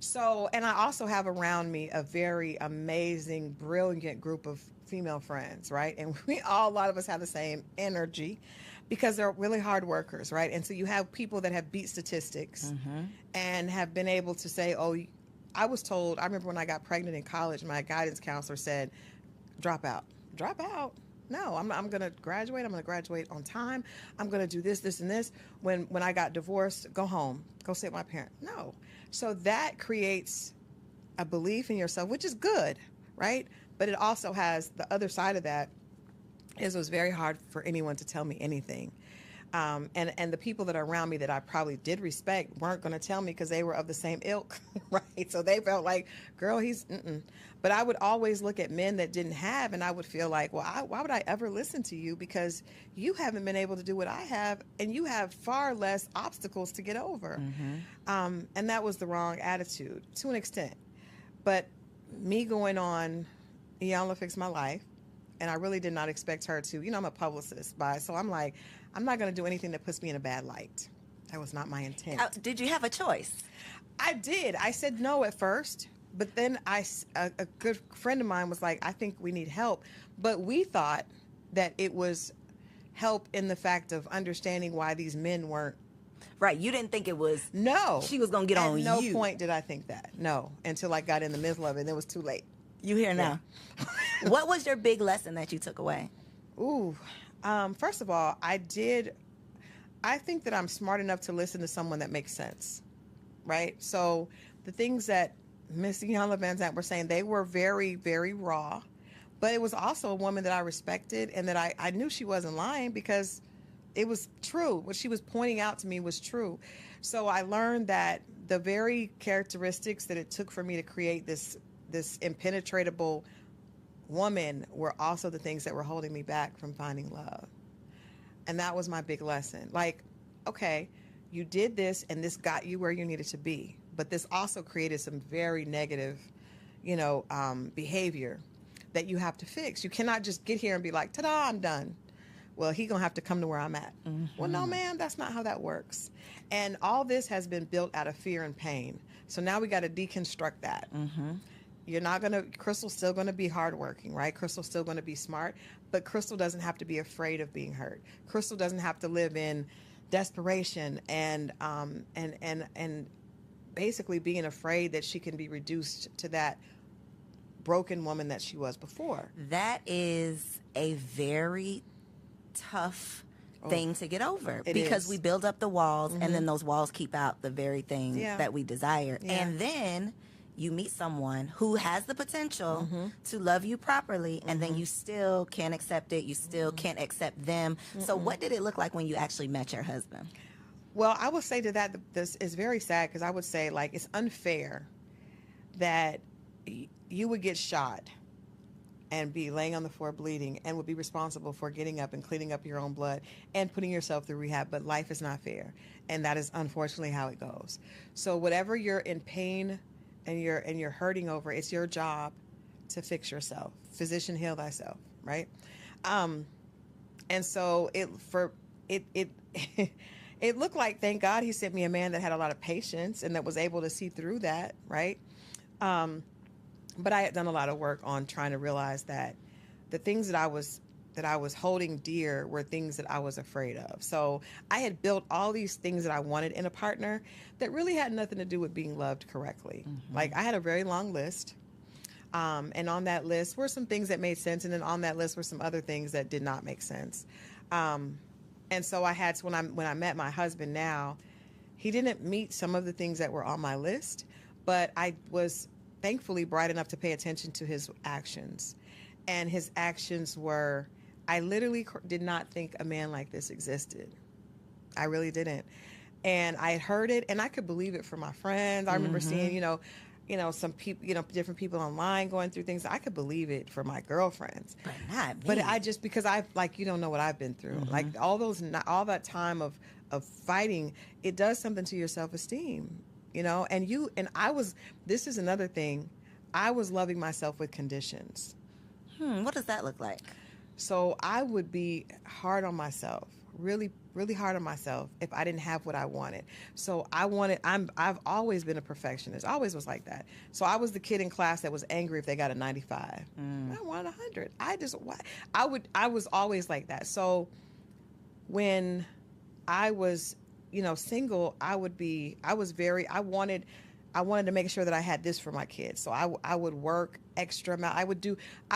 [SPEAKER 2] So, and I also have around me a very amazing, brilliant group of female friends, right? And a lot of us have the same energy, because they're really hard workers, right? And so you have people that have beat statistics and have been able to say, oh, I was told, I remember when I got pregnant in college, my guidance counselor said, drop out. Drop out? No, I'm going to graduate. I'm going to graduate on time. I'm going to do this, this, and this. When I got divorced, go home. Go stay with my parent. No. So that creates a belief in yourself, which is good, right? But it also has the other side of that is it was very hard for anyone to tell me anything. And the people that are around me that I probably did respect weren't going to tell me, because they were of the same ilk, right? So they felt like, girl, he's, But I would always look at men that didn't have, and I would feel like, well, why would I ever listen to you? Because you haven't been able to do what I have, and you have far less obstacles to get over. And that was the wrong attitude to an extent. But me going on, Iyanla Fix My Life, and I really did not expect her to, I'm a publicist, so I'm like, I'm not going to do anything that puts me in a bad light. That was not my intent.
[SPEAKER 1] Did you have a choice?
[SPEAKER 2] I did. I said no at first, but then a good friend of mine was like, I think we need help. But we thought that it was help in the fact of understanding why these men weren't.
[SPEAKER 1] Right. You didn't think it was.
[SPEAKER 2] No.
[SPEAKER 1] She was going to get on you.
[SPEAKER 2] At no point did I think that. No. Until I got in the middle of it, and it was too late.
[SPEAKER 1] You here now. What was your big lesson that you took away?
[SPEAKER 2] Ooh. First of all, I think that I'm smart enough to listen to someone that makes sense, right? So the things that Miss Iyanla Vanzant were saying, they were very, very raw, but it was also a woman that I respected, and that I knew she wasn't lying, because it was true. What she was pointing out to me was true. So I learned that the very characteristics that it took for me to create this impenetrable woman were also the things that were holding me back from finding love. And that was my big lesson. Like, okay, you did this, and this got you where you needed to be, but this also created some very negative, behavior that you have to fix. You cannot just get here and be like, ta-da, I'm done. Well, he gonna have to come to where I'm at. Well, no, ma'am, that's not how that works. And all this has been built out of fear and pain. So now we got to deconstruct that. Crystal's still going to be hardworking, right? Crystal's still going to be smart, but Crystal doesn't have to be afraid of being hurt. Crystal doesn't have to live in desperation and basically being afraid that she can be reduced to that broken woman that she was before.
[SPEAKER 1] That is a very tough thing to get over, because we build up the walls, and then those walls keep out the very thing that we desire. And then you meet someone who has the potential to love you properly, and then you still can't accept it. You still can't accept them. So what did it look like when you actually met your husband?
[SPEAKER 2] Well, I would say to that, this is very sad, because I would say, like, it's unfair that you would get shot and be laying on the floor bleeding, and would be responsible for getting up and cleaning up your own blood and putting yourself through rehab. But life is not fair, and that is unfortunately how it goes. So whatever you're in pain and you're hurting over, it's your job to fix yourself. Physician, heal thyself, right? And so it it looked like, thank God he sent me a man that had a lot of patience and that was able to see through that, right? But I had done a lot of work on trying to realize that the things that I was holding dear were things that I was afraid of. So I had built all these things that I wanted in a partner that really had nothing to do with being loved correctly. Like, I had a very long list. And on that list were some things that made sense. And then on that list were some other things that did not make sense. And so I had to, when I met my husband now, he didn't meet some of the things that were on my list, but I was thankfully bright enough to pay attention to his actions. And his actions were, I literally did not think a man like this existed. I really didn't. And I had heard it, and I could believe it from my friends. I remember seeing, some people, different people online going through things. I could believe it for my girlfriends,
[SPEAKER 1] But not me.
[SPEAKER 2] but I just, because you don't know what I've been through. Like, all that time of fighting, it does something to your self-esteem, and this is another thing. I was loving myself with conditions.
[SPEAKER 1] What does that look like?
[SPEAKER 2] So I would be hard on myself, really, really hard on myself if I didn't have what I wanted. So I've always been a perfectionist. I always was like that. So I was the kid in class that was angry if they got a 95. I wanted 100. I was always like that. So when I was, single, I wanted to make sure that I had this for my kids. So I would work extra amount. I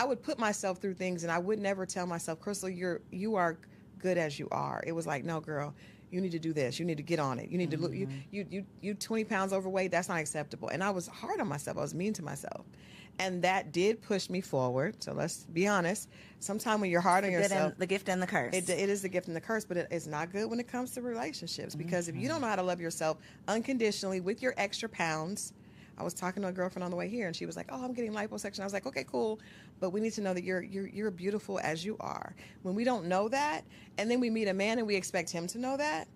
[SPEAKER 2] would put myself through things, and I would never tell myself, Crystal, you are good as you are. It was like, no, girl, you need to do this. You need to get on it. You need to look, you 20 pounds overweight. That's not acceptable. And I was hard on myself. I was mean to myself. And that did push me forward. So let's be honest. Sometimes when you're hard on yourself,
[SPEAKER 1] The gift and the curse.
[SPEAKER 2] it is the gift and the curse, but it's not good when it comes to relationships, because if you don't know how to love yourself unconditionally with your extra pounds. I was talking to a girlfriend on the way here, and she was like, "Oh, I'm getting liposuction." I was like, "Okay, cool, but we need to know that you're beautiful as you are." When we don't know that, and then we meet a man and we expect him to know that,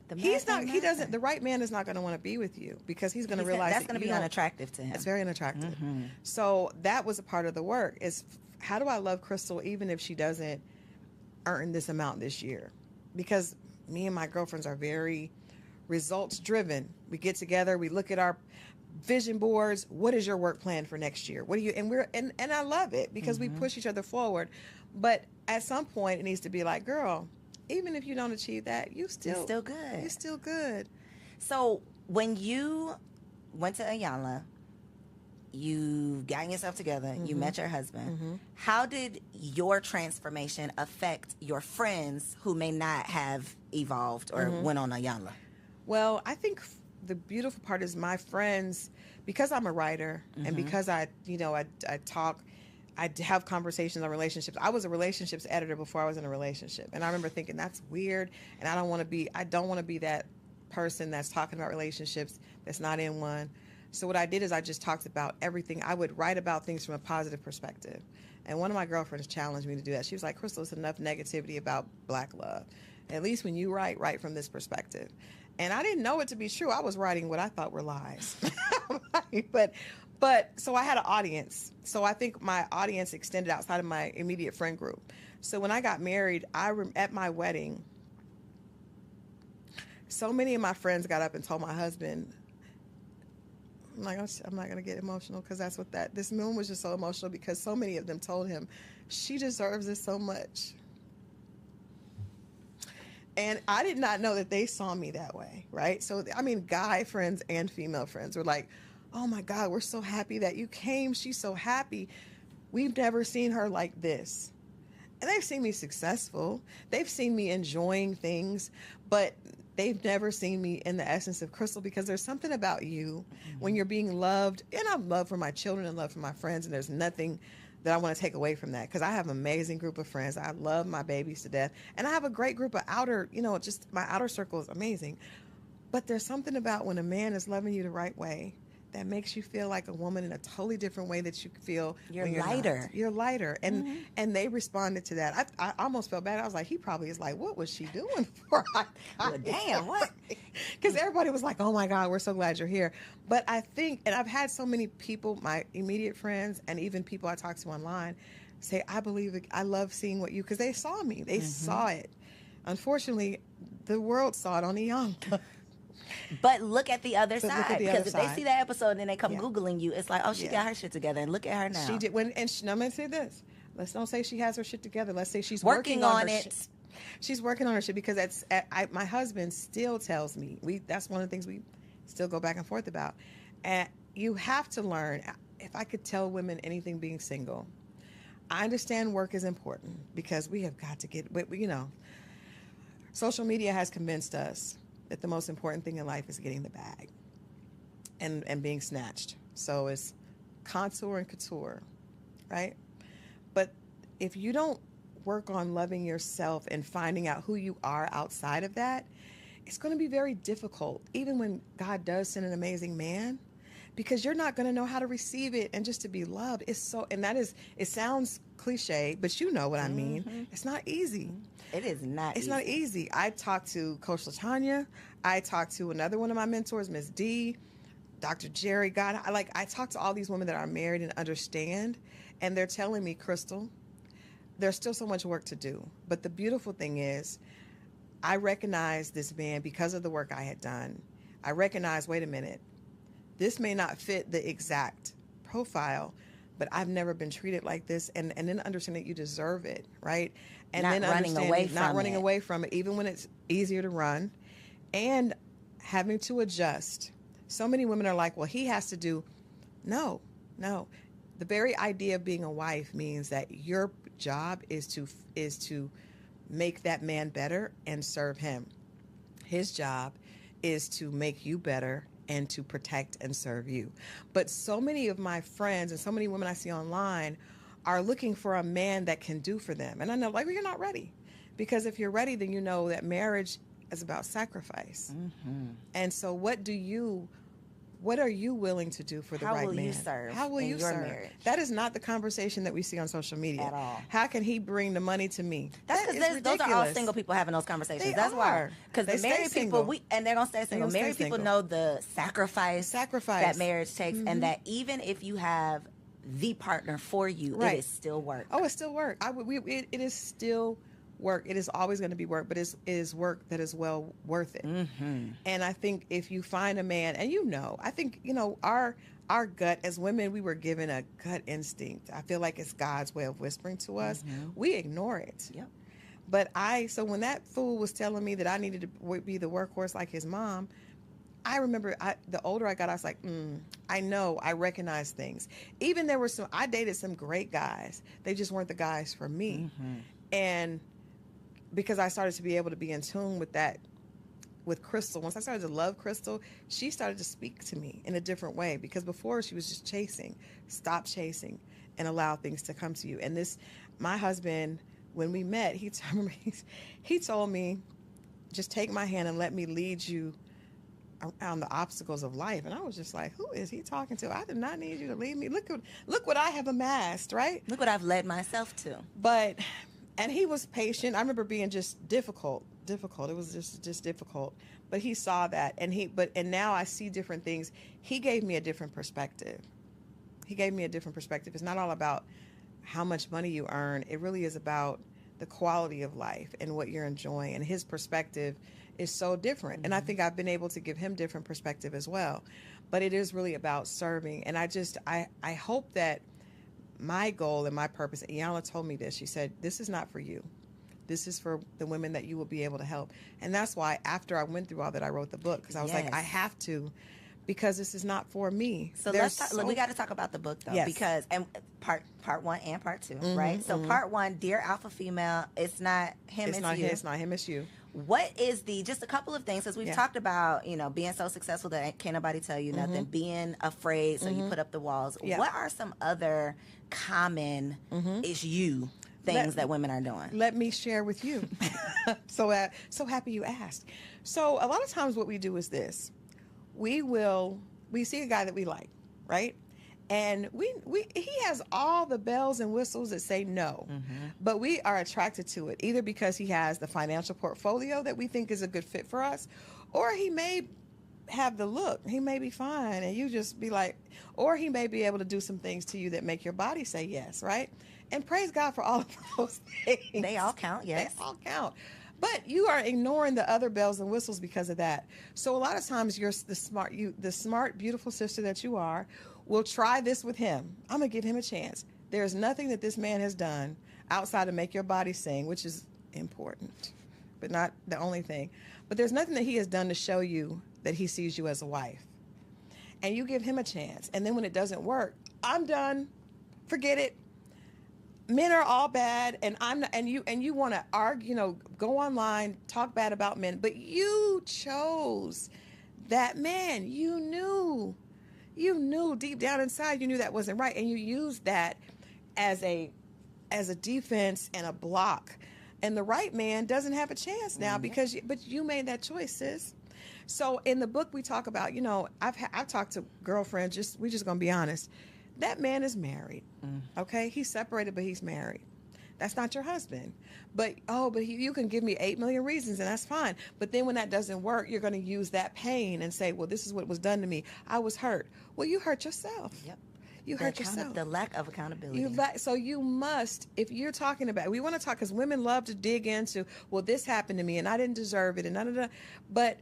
[SPEAKER 2] the right man is not going to want to be with you, because he's going to realize
[SPEAKER 1] that's going to be unattractive to him.
[SPEAKER 2] It's very unattractive. So that was a part of the work, is how do I love Crystal even if she doesn't earn this amount this year? Because me and my girlfriends are very results driven. We get together, we look at our vision boards. What is your work plan for next year? What do you, and I love it, because we push each other forward. But at some point it needs to be like, girl, even if you don't achieve that, you're still good. You're still good.
[SPEAKER 1] So when you went to Iyanla, you got yourself together, you met your husband. How did your transformation affect your friends who may not have evolved or went on Iyanla?
[SPEAKER 2] Well, I think the beautiful part is my friends, because I'm a writer and because I talk, I have conversations on relationships. I was a relationships editor before I was in a relationship. And I remember thinking, that's weird. And I don't want to be that person that's talking about relationships that's not in one. So what I did is I just talked about everything. I would write about things from a positive perspective. And one of my girlfriends challenged me to do that. She was like, Crystal, it's enough negativity about Black love. At least when you write from this perspective. And I didn't know it to be true. I was writing what I thought were lies. But so I had an audience. So I think my audience extended outside of my immediate friend group. So when I got married, at my wedding, so many of my friends got up and told my husband, I'm not going to get emotional, because this moment was just so emotional, because so many of them told him, she deserves this so much. And I did not know that they saw me that way, right? So, guy friends and female friends were like, oh my God, we're so happy that you came. She's so happy. We've never seen her like this. And they've seen me successful. They've seen me enjoying things, but they've never seen me in the essence of Crystal, because there's something about you when you're being loved. And I have love for my children and love for my friends, and there's nothing that I want to take away from that, because I have an amazing group of friends. I love my babies to death. And I have a great group of just my outer circle is amazing. But there's something about when a man is loving you the right way, that makes you feel like a woman in a totally different way that you feel
[SPEAKER 1] You're
[SPEAKER 2] when
[SPEAKER 1] lighter.
[SPEAKER 2] not. You're lighter. And they responded to that. I almost felt bad. I was like, he probably is like, what was she doing for?
[SPEAKER 1] Well, damn, what?
[SPEAKER 2] Because everybody was like, oh my God, we're so glad you're here. But I think, and I've had so many people, my immediate friends, and even people I talk to online, say, I believe it. I love seeing what you, because they saw me. They saw it. Unfortunately, the world saw it on the young.
[SPEAKER 1] But look at the other
[SPEAKER 2] But look
[SPEAKER 1] side.
[SPEAKER 2] at the
[SPEAKER 1] Because
[SPEAKER 2] other
[SPEAKER 1] if they
[SPEAKER 2] side.
[SPEAKER 1] see that episode and then they come
[SPEAKER 2] Yeah.
[SPEAKER 1] Googling you, it's like, oh, she
[SPEAKER 2] Yeah.
[SPEAKER 1] got her shit together. And look at her now.
[SPEAKER 2] She did. I'm going to say this. Let's don't say she has her shit together. Let's say she's
[SPEAKER 1] Working on
[SPEAKER 2] her
[SPEAKER 1] it.
[SPEAKER 2] shit. She's working on her shit, because my husband still tells me, that's one of the things we still go back and forth about. And you have to learn. If I could tell women anything being single, I understand work is important, because we have got to get, social media has convinced us that the most important thing in life is getting the bag and being snatched. So it's contour and couture, right? But if you don't work on loving yourself and finding out who you are outside of that, it's going to be very difficult, even when God does send an amazing man, because you're not going to know how to receive it and just to be loved. It sounds cliche, but you know what I mean. It's not easy.
[SPEAKER 1] It is not
[SPEAKER 2] It's
[SPEAKER 1] easy.
[SPEAKER 2] not easy. I talked to Coach LaTanya. I talked to another one of my mentors, Ms. D, Dr. Jerry. God, I talked to all these women that are married and understand, and they're telling me, Crystal, there's still so much work to do. But the beautiful thing is, I recognized this man because of the work I had done. I recognized, wait a minute, this may not fit the exact profile, but I've never been treated like this. And then understand that you deserve it, right? And
[SPEAKER 1] Not
[SPEAKER 2] then
[SPEAKER 1] running
[SPEAKER 2] understanding,
[SPEAKER 1] away
[SPEAKER 2] not
[SPEAKER 1] from
[SPEAKER 2] running
[SPEAKER 1] it.
[SPEAKER 2] away from it, even when it's easier to run, and having to adjust. So many women are like, well, he has to do. No. The very idea of being a wife means that your job is to make that man better and serve him. His job is to make you better and to protect and serve you. But so many of my friends and so many women I see online are looking for a man that can do for them. And I know, like, well, you're not ready. Because if you're ready, then you know that marriage is about sacrifice. And so what are you willing to do for the
[SPEAKER 1] How
[SPEAKER 2] right
[SPEAKER 1] will
[SPEAKER 2] man?
[SPEAKER 1] you serve
[SPEAKER 2] How will
[SPEAKER 1] in
[SPEAKER 2] you
[SPEAKER 1] your
[SPEAKER 2] serve?
[SPEAKER 1] marriage?
[SPEAKER 2] That is not the conversation that we see on social media.
[SPEAKER 1] At all.
[SPEAKER 2] How can he bring the money to me?
[SPEAKER 1] That's
[SPEAKER 2] That is
[SPEAKER 1] because those are all
[SPEAKER 2] ridiculous.
[SPEAKER 1] single people having those conversations.
[SPEAKER 2] They
[SPEAKER 1] That's why.
[SPEAKER 2] are.
[SPEAKER 1] Because
[SPEAKER 2] They
[SPEAKER 1] the
[SPEAKER 2] stay
[SPEAKER 1] married
[SPEAKER 2] single.
[SPEAKER 1] people, and they're going to stay single.
[SPEAKER 2] gonna stay
[SPEAKER 1] Married people
[SPEAKER 2] single.
[SPEAKER 1] know the sacrifice that marriage takes,
[SPEAKER 2] Mm-hmm.
[SPEAKER 1] and that even if you have the partner for you,
[SPEAKER 2] Right.
[SPEAKER 1] it is still work.
[SPEAKER 2] Oh, it's still work. It is still work. It is always going to be work, but it is work that is well worth it. And I think if you find a man, and I think, our gut as women, we were given a gut instinct. I feel like it's God's way of whispering to us. We ignore it.
[SPEAKER 1] Yep.
[SPEAKER 2] But so when that fool was telling me that I needed to be the workhorse like his mom, I remember the older I got, I was like, I recognize things. Even I dated some great guys. They just weren't the guys for me. And because I started to be able to be in tune with that, with Crystal, once I started to love Crystal, she started to speak to me in a different way, because before she was just chasing. Stop chasing and allow things to come to you. And my husband, when we met, he told me, just take my hand and let me lead you around the obstacles of life. And I was just like, who is he talking to? I did not need you to lead me. Look what I have amassed, right?
[SPEAKER 1] Look what I've led myself to.
[SPEAKER 2] And he was patient. I remember being just difficult. It was just difficult. But he saw that, and now I see different things. He gave me a different perspective. It's not all about how much money you earn. It really is about the quality of life and what you're enjoying. And his perspective is so different. And I think I've been able to give him different perspective as well. But it is really about serving. And I hope that my goal and my purpose, Iyanla told me this, she said, this is not for you. This is for the women that you will be able to help. And that's why after I went through all that, I wrote the book, because I was like, I have to, because this is not for me.
[SPEAKER 1] So we got to talk about the book, though,
[SPEAKER 2] Yes.
[SPEAKER 1] because part 1 and part 2, right? So part 1, Dear Alpha Female, it's not him, it's you.
[SPEAKER 2] It's not him, it's you.
[SPEAKER 1] What is just a couple of things, as we've talked about, being so successful that can't nobody tell you nothing, being afraid, so you put up the walls.
[SPEAKER 2] Yeah.
[SPEAKER 1] What are some other common things that women are doing?
[SPEAKER 2] Let me share with you. So happy you asked. So a lot of times what we do is this. We will we see a guy that we like, right? And he has all the bells and whistles that say no, but we are attracted to it either because he has the financial portfolio that we think is a good fit for us, or he may have the look. He may be fine, and you just be like, or he may be able to do some things to you that make your body say yes, right? And praise God for all of those things.
[SPEAKER 1] They all count, yes.
[SPEAKER 2] They all count. But you are ignoring the other bells and whistles because of that. So a lot of times you're the smart, beautiful sister that you are, will try this with him. I'm going to give him a chance. There's nothing that this man has done outside of make your body sing, which is important, but not the only thing. But there's nothing that he has done to show you that he sees you as a wife. And you give him a chance. And then when it doesn't work, I'm done. Forget it. Men are all bad, and I'm not, and you want to argue, go online, talk bad about men, but you chose that man. You knew deep down inside, you knew that wasn't right, and you used that as a defense and a block. And the right man doesn't have a chance now but you made that choice, sis. So in the book we talk about, I've talked to girlfriends. We're just gonna be honest. That man is married. Okay, he's separated, but he's married. That's not your husband. But you can give me 8 million reasons, and that's fine. But then when that doesn't work, you're going to use that pain and say, well, this is what was done to me. I was hurt. Well, you hurt yourself.
[SPEAKER 1] Yep.
[SPEAKER 2] You hurt yourself.
[SPEAKER 1] The lack of accountability.
[SPEAKER 2] So you must, if you're talking about, we want to talk, because women love to dig into, well, this happened to me, and I didn't deserve it, and da-da-da. But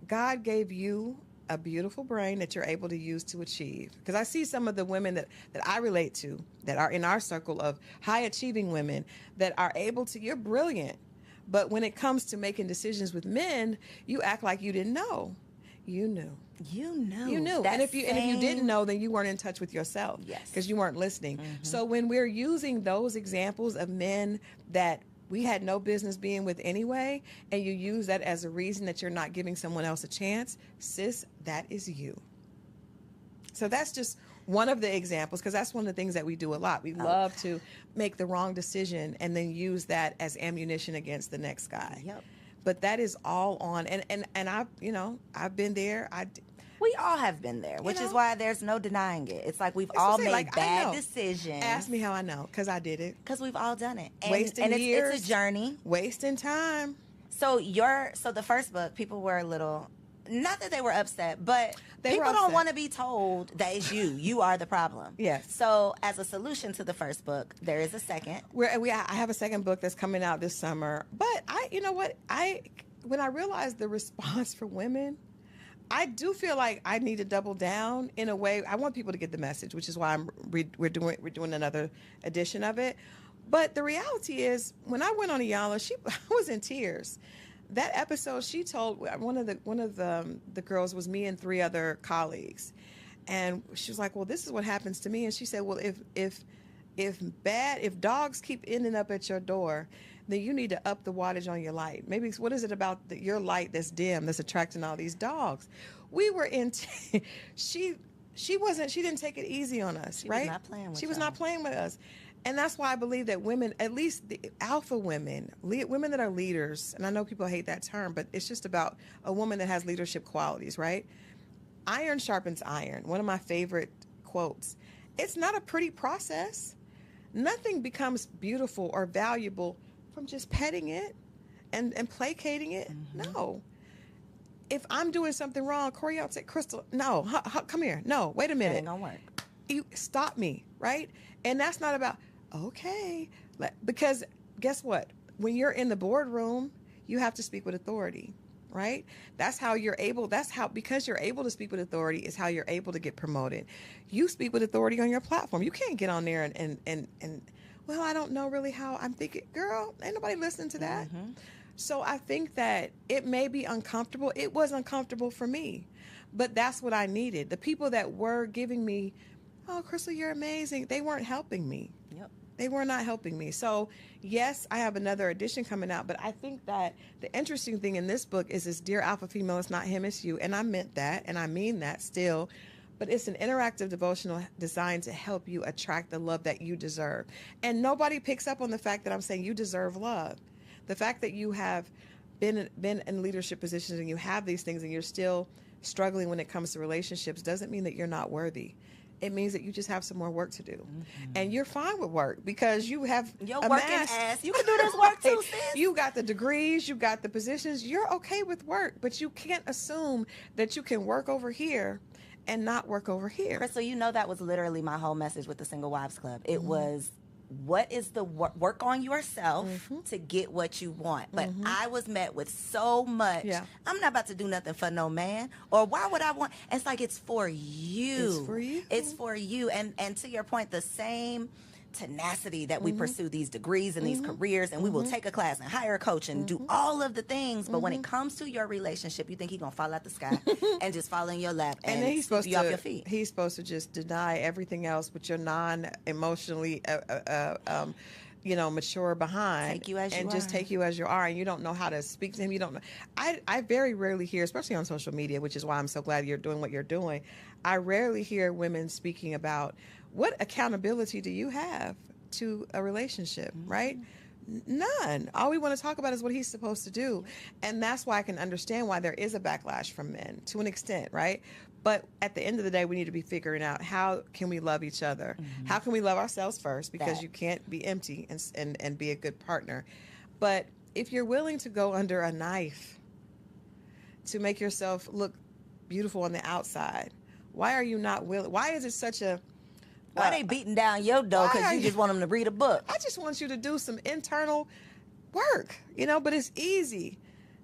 [SPEAKER 2] God gave you a beautiful brain that you're able to use to achieve. Because I see some of the women that I relate to that are in our circle of high achieving women that are able to, you're brilliant. But when it comes to making decisions with men, you act like you didn't know. You knew.
[SPEAKER 1] You knew.
[SPEAKER 2] You knew. And if you didn't know, then you weren't in touch with yourself.
[SPEAKER 1] Yes.
[SPEAKER 2] Because you weren't listening. So when we're using those examples of men that we had no business being with anyway, and you use that as a reason that you're not giving someone else a chance, sis, that is you. So that's just one of the examples, because that's one of the things that we do a lot. We love to make the wrong decision and then use that as ammunition against the next guy.
[SPEAKER 1] Yep.
[SPEAKER 2] But that is all on, and I've been there.
[SPEAKER 1] We all have been there, which is why there's no denying it. It's like we've all made bad decisions.
[SPEAKER 2] Ask me how I know, because I did it.
[SPEAKER 1] Because we've all done it.
[SPEAKER 2] Wasting years.
[SPEAKER 1] It's a journey.
[SPEAKER 2] Wasting time.
[SPEAKER 1] So the first book, people were a little, not that they were upset, but people don't want to be told that it's you. You are the problem.
[SPEAKER 2] Yes.
[SPEAKER 1] So as a solution to the first book, there is a second.
[SPEAKER 2] I have a second book that's coming out this summer. But when I realized the response from women, I do feel like I need to double down in a way. I want people to get the message, which is why we're doing another edition of it. But the reality is, when I went on Iyanla, I was in tears. That episode, she told one of the girls was me and 3 other colleagues, and she was like, "Well, this is what happens to me." And she said, "Well, if dogs keep ending up at your door, then you need to up the wattage on your light. Maybe what is it about your light that's dim that's attracting all these dogs?" We were in. She didn't take it easy on us, right? She was not playing with us. And that's why I believe that women, at least the alpha women, women that are leaders, and I know people hate that term, but it's just about a woman that has leadership qualities, right? Iron sharpens iron. One of my favorite quotes. It's not a pretty process. Nothing becomes beautiful or valuable from just petting it and placating it. No. If I'm doing something wrong, Corey, I'll say, "Crystal, no, come here. No, wait a minute.
[SPEAKER 1] That ain't gonna work.
[SPEAKER 2] You stop me, right?" And that's not about, okay, because guess what? When you're in the boardroom, you have to speak with authority, right? Because you're able to speak with authority is how you're able to get promoted. You speak with authority on your platform. You can't get on there and well, I don't know really how. I'm thinking, girl, ain't nobody listening to that. So I think that it may be uncomfortable. It was uncomfortable for me, but that's what I needed. The people that were giving me, "Oh, Crystal, you're amazing," they weren't helping me.
[SPEAKER 1] Yep.
[SPEAKER 2] They were not helping me. So yes, I have another edition coming out, but I think that the interesting thing in this book is this Dear Alpha Female, it's not him, it's you. And I meant that, and I mean that still. But it's an interactive devotional designed to help you attract the love that you deserve. And nobody picks up on the fact that I'm saying you deserve love. The fact that you have been in leadership positions and you have these things and you're still struggling when it comes to relationships doesn't mean that you're not worthy. It means that you just have some more work to do. And you're fine with work because you have
[SPEAKER 1] Your working ass. You can do this work too, sis.
[SPEAKER 2] You got the degrees, you got the positions. You're okay with work, but you can't assume that you can work over here and not work over here.
[SPEAKER 1] Crystal, you know that was literally my whole message with the Single Wives Club. It was, what is the work on yourself to get what you want? But I was met with so much.
[SPEAKER 2] Yeah.
[SPEAKER 1] I'm not about to do nothing for no man. Or why would I want? It's like, it's for you.
[SPEAKER 2] It's for you.
[SPEAKER 1] It's for you. And to your point, the same tenacity that we pursue these degrees and these careers, and we will take a class and hire a coach and do all of the things, but when it comes to your relationship, you think he's gonna fall out the sky and just fall in your lap and
[SPEAKER 2] then he's
[SPEAKER 1] sweep
[SPEAKER 2] supposed
[SPEAKER 1] you
[SPEAKER 2] to
[SPEAKER 1] off your feet.
[SPEAKER 2] he's supposed to just deny everything else, but you're non-emotionally mature behind,
[SPEAKER 1] Take you as you
[SPEAKER 2] and just
[SPEAKER 1] are.
[SPEAKER 2] take you as you are, and you don't know how to speak to him. You don't know. I very rarely hear, especially on social media, which is why I'm so glad you're doing what you're doing. I rarely hear women speaking about what accountability do you have to a relationship, right? None. All we want to talk about is what he's supposed to do. And that's why I can understand why there is a backlash from men to an extent, right? But at the end of the day, we need to be figuring out, how can we love each other? How can we love ourselves first? Because
[SPEAKER 1] That.
[SPEAKER 2] you can't be empty and be a good partner. But if you're willing to go under a knife to make yourself look beautiful on the outside, why are you not willing? Why is it such a...
[SPEAKER 1] Why they beating down your door
[SPEAKER 2] why
[SPEAKER 1] because
[SPEAKER 2] are
[SPEAKER 1] you just want them to read a book?
[SPEAKER 2] I just want you to do some internal work, but it's easy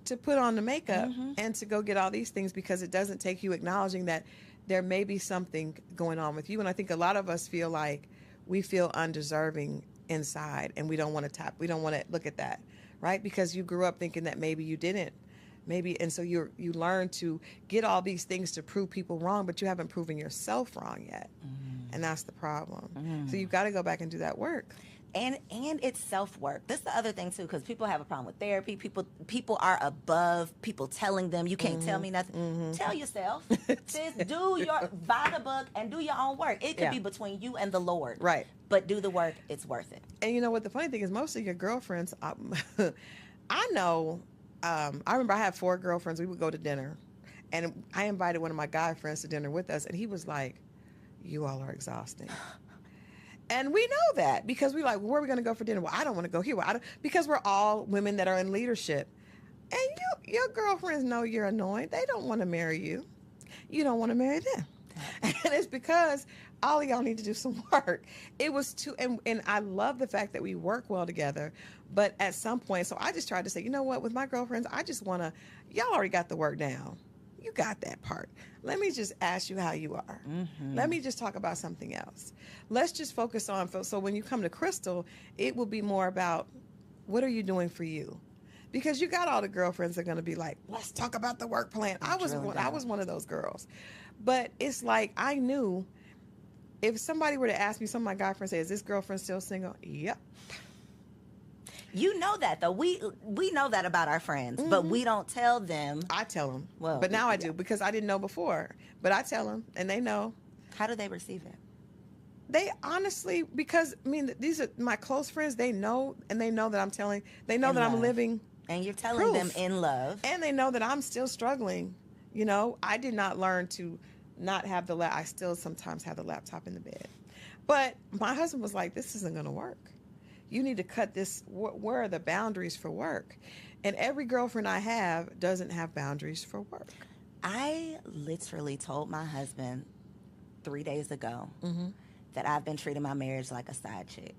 [SPEAKER 2] to put on the makeup and to go get all these things because it doesn't take you acknowledging that there may be something going on with you. And I think a lot of us feel like we feel undeserving inside, and we don't want to look at that, right? Because you grew up thinking that maybe you didn't. And so you learn to get all these things to prove people wrong, but you haven't proven yourself wrong yet. And that's the problem. So you've got to go back and do that work.
[SPEAKER 1] And it's self-work. That's the other thing too, because people have a problem with therapy. People are above people telling them, you can't tell me nothing. Tell yourself. Sis, buy the book and do your own work. It could be between you and the Lord.
[SPEAKER 2] Right.
[SPEAKER 1] But do the work. It's worth it.
[SPEAKER 2] And you know what? The funny thing is, most of your girlfriends, I know, I remember I had 4 girlfriends. We would go to dinner, and I invited one of my guy friends to dinner with us, and he was like, you all are exhausting. And we know that because we're like, where are we going to go for dinner? Well, I don't want to go here. Because we're all women that are in leadership. And your girlfriends know you're annoying. They don't want to marry you. You don't want to marry them. And it's because all of y'all need to do some work. It was and I love the fact that we work well together. But at some point, so I just tried to say, you know what, with my girlfriends, I just want to, y'all already got the work down. You got that part. Let me just ask you how you are. Let me just talk about something else. Let's just focus on, so when you come to Crystal, it will be more about, what are you doing for you? Because you got all the girlfriends that are going to be like, let's talk about the work plan. I was one of those girls. But it's like, I knew if somebody were to ask me, some of my guy friends say, is this girlfriend still single? Yep.
[SPEAKER 1] You know that, though. We know that about our friends, but we don't tell them.
[SPEAKER 2] I tell them.
[SPEAKER 1] Well,
[SPEAKER 2] but now I do, because I didn't know before. But I tell them, and they know.
[SPEAKER 1] How do they receive it?
[SPEAKER 2] They honestly, because, I mean, these are my close friends. They know, and they know that I'm telling. They know
[SPEAKER 1] In
[SPEAKER 2] that
[SPEAKER 1] love.
[SPEAKER 2] I'm living.
[SPEAKER 1] And you're telling them
[SPEAKER 2] Proof.
[SPEAKER 1] in love.
[SPEAKER 2] And they know that I'm still struggling. I did not learn to not have I still sometimes have the laptop in the bed. But my husband was like, this isn't going to work. You need to cut this. Where are the boundaries for work? And every girlfriend I have doesn't have boundaries for work.
[SPEAKER 1] I literally told my husband 3 days ago that I've been treating my marriage like a side chick.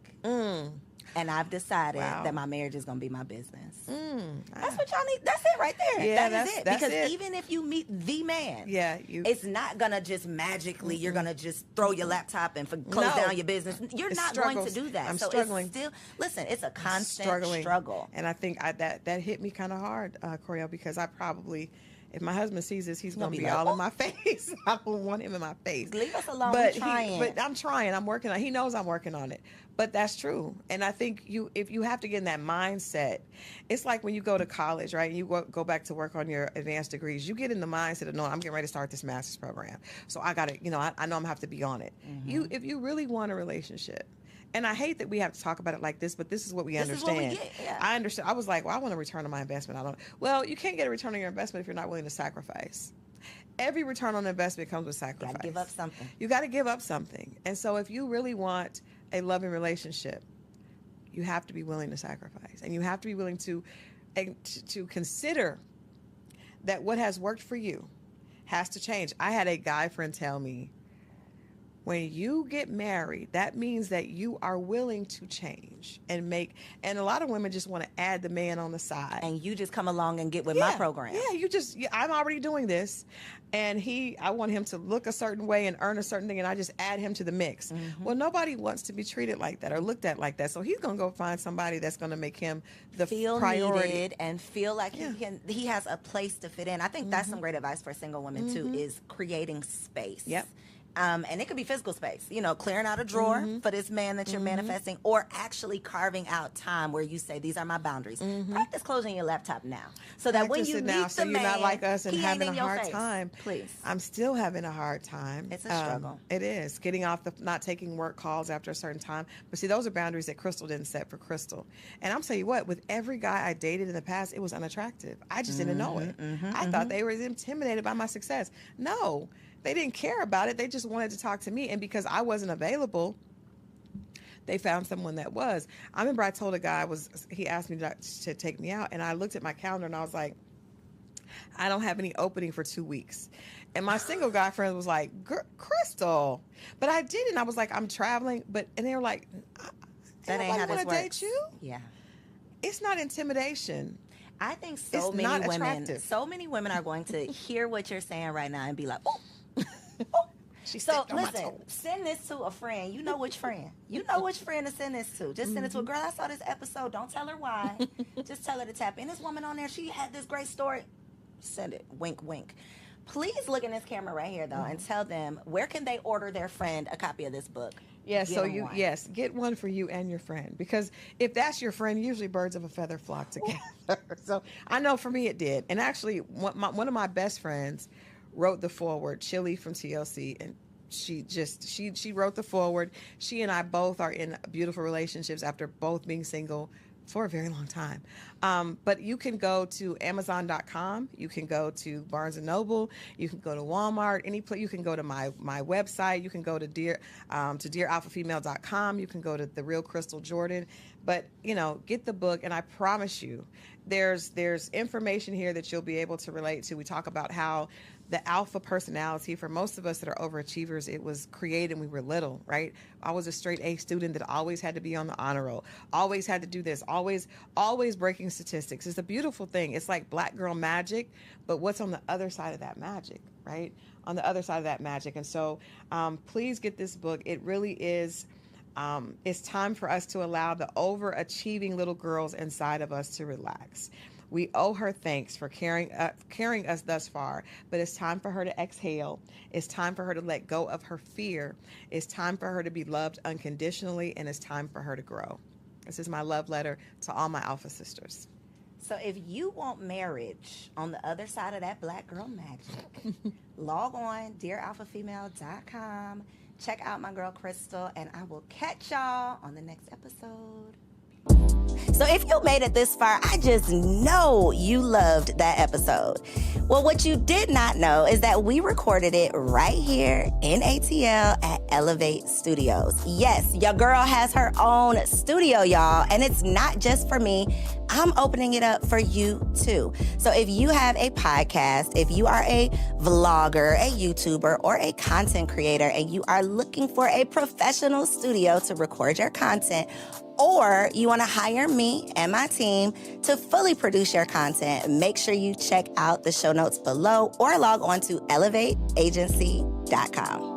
[SPEAKER 1] And I've decided that my marriage is going to be my business. That's what y'all need. That's it right there.
[SPEAKER 2] Yeah,
[SPEAKER 1] that is it.
[SPEAKER 2] that's
[SPEAKER 1] Because
[SPEAKER 2] it.
[SPEAKER 1] even if you meet the man,
[SPEAKER 2] it's
[SPEAKER 1] it's not going to just magically, you're going to just throw your laptop and close down your business. You're
[SPEAKER 2] It's
[SPEAKER 1] not
[SPEAKER 2] struggles.
[SPEAKER 1] going to do that.
[SPEAKER 2] I'm
[SPEAKER 1] so
[SPEAKER 2] struggling.
[SPEAKER 1] it's still, listen, it's a constant
[SPEAKER 2] struggling.
[SPEAKER 1] struggle.
[SPEAKER 2] And I think that hit me kind of hard, Coriel, because I probably, if my husband sees this, he's going to be
[SPEAKER 1] like,
[SPEAKER 2] all in my face. I don't want him in my face.
[SPEAKER 1] Leave us alone.
[SPEAKER 2] But
[SPEAKER 1] We're trying.
[SPEAKER 2] but I'm trying. I'm working on it. He knows I'm working on it. But that's true. And I think if you have to get in that mindset, it's like when you go to college, right? And you go back to work on your advanced degrees. You get in the mindset of, no, I'm getting ready to start this master's program. So I got to, I know I'm going to have to be on it. If you really want a relationship, and I hate that we have to talk about it like this, but this is what we understand.
[SPEAKER 1] Is what we get, yeah.
[SPEAKER 2] I understand. I was like, well, I want a return on my investment. Well, you can't get a return on your investment if you're not willing to sacrifice. every return on investment comes with sacrifice.
[SPEAKER 1] Gotta give up something.
[SPEAKER 2] You got to give up something. And so if you really want a loving relationship, you have to be willing to sacrifice. And you have to be willing to consider that what has worked for you has to change. I had a guy friend tell me, when you get married, that means that you are willing to change and a lot of women just want to add the man on the side.
[SPEAKER 1] And you just come along and get with my program.
[SPEAKER 2] Yeah, I'm already doing this. And I want him to look a certain way and earn a certain thing, and I just add him to the mix. Mm-hmm. Well, nobody wants to be treated like that or looked at like that. So he's going to go find somebody that's going to make him the priority.
[SPEAKER 1] Needed and feel like he has a place to fit in. I think that's some great advice for single women, too, is creating space.
[SPEAKER 2] Yep.
[SPEAKER 1] And it could be physical space, clearing out a drawer for this man that you're manifesting, or actually carving out time where you say, these are my boundaries. Practice closing your laptop now. So that when you meet the man,
[SPEAKER 2] you're not like us and having a hard
[SPEAKER 1] face.
[SPEAKER 2] Time.
[SPEAKER 1] Please.
[SPEAKER 2] I'm still having a hard time.
[SPEAKER 1] It's a struggle.
[SPEAKER 2] It is. Getting off not taking work calls after a certain time. But see, those are boundaries that Crystal didn't set for Crystal. And I'm telling you what, with every guy I dated in the past, it was unattractive. I just didn't know it. I thought they were intimidated by my success. No. They didn't care about it. They just wanted to talk to me. And because I wasn't available, they found someone that was. I remember I told a guy, he asked me to take me out, and I looked at my calendar and I was like, I don't have any opening for 2 weeks. And my single guy friend was like, Crystal. But I didn't. I was like, I'm traveling. And they were like,
[SPEAKER 1] that ain't how this works.
[SPEAKER 2] Date you?
[SPEAKER 1] Yeah.
[SPEAKER 2] It's not intimidation.
[SPEAKER 1] I think so many women are going to hear what you're saying right now and be like, oh. So listen, send this to a friend. You know which friend. You know which friend to send this to. Just send it to a girl. I saw this episode. Don't tell her why. Just tell her to tap in. This woman on there, she had this great story. Send it. Wink, wink. Please look in this camera right here, though, and tell them where can they order their friend a copy of this book.
[SPEAKER 2] Yes, get one for you and your friend, because if that's your friend, usually birds of a feather flock together. So I know for me it did. And actually, one of my best friends wrote the foreword, Chili from TLC, and she wrote the foreword. She and I both are in beautiful relationships after both being single for a very long time. But you can go to Amazon.com. You can go to Barnes & Noble. You can go to Walmart. Any place. You can go to my website. You can go to dearalphafemale.com. You can go to The Real Crystal Jordan. But, get the book, and I promise you, there's information here that you'll be able to relate to. We talk about how the alpha personality, for most of us that are overachievers, it was created when we were little, right? I was a straight A student that always had to be on the honor roll, always had to do this, always breaking statistics. It's a beautiful thing. It's like black girl magic, but what's on the other side of that magic, right? On the other side of that magic. And so please get this book. It really is, it's time for us to allow the overachieving little girls inside of us to relax. We owe her thanks for carrying us thus far, but it's time for her to exhale. It's time for her to let go of her fear. It's time for her to be loved unconditionally, and it's time for her to grow. This is my love letter to all my alpha sisters.
[SPEAKER 1] So if you want marriage on the other side of that black girl magic, log on dearalphafemale.com. Check out my girl Crystal, and I will catch y'all on the next episode. So if you made it this far, I just know you loved that episode. Well, what you did not know is that we recorded it right here in ATL at Elevate Studios. Yes, your girl has her own studio, y'all, and it's not just for me. I'm opening it up for you too. So if you have a podcast, if you are a vlogger, a YouTuber, or a content creator, and you are looking for a professional studio to record your content, or you want to hire me and my team to fully produce your content, make sure you check out the show notes below or log on to elevateagency.com.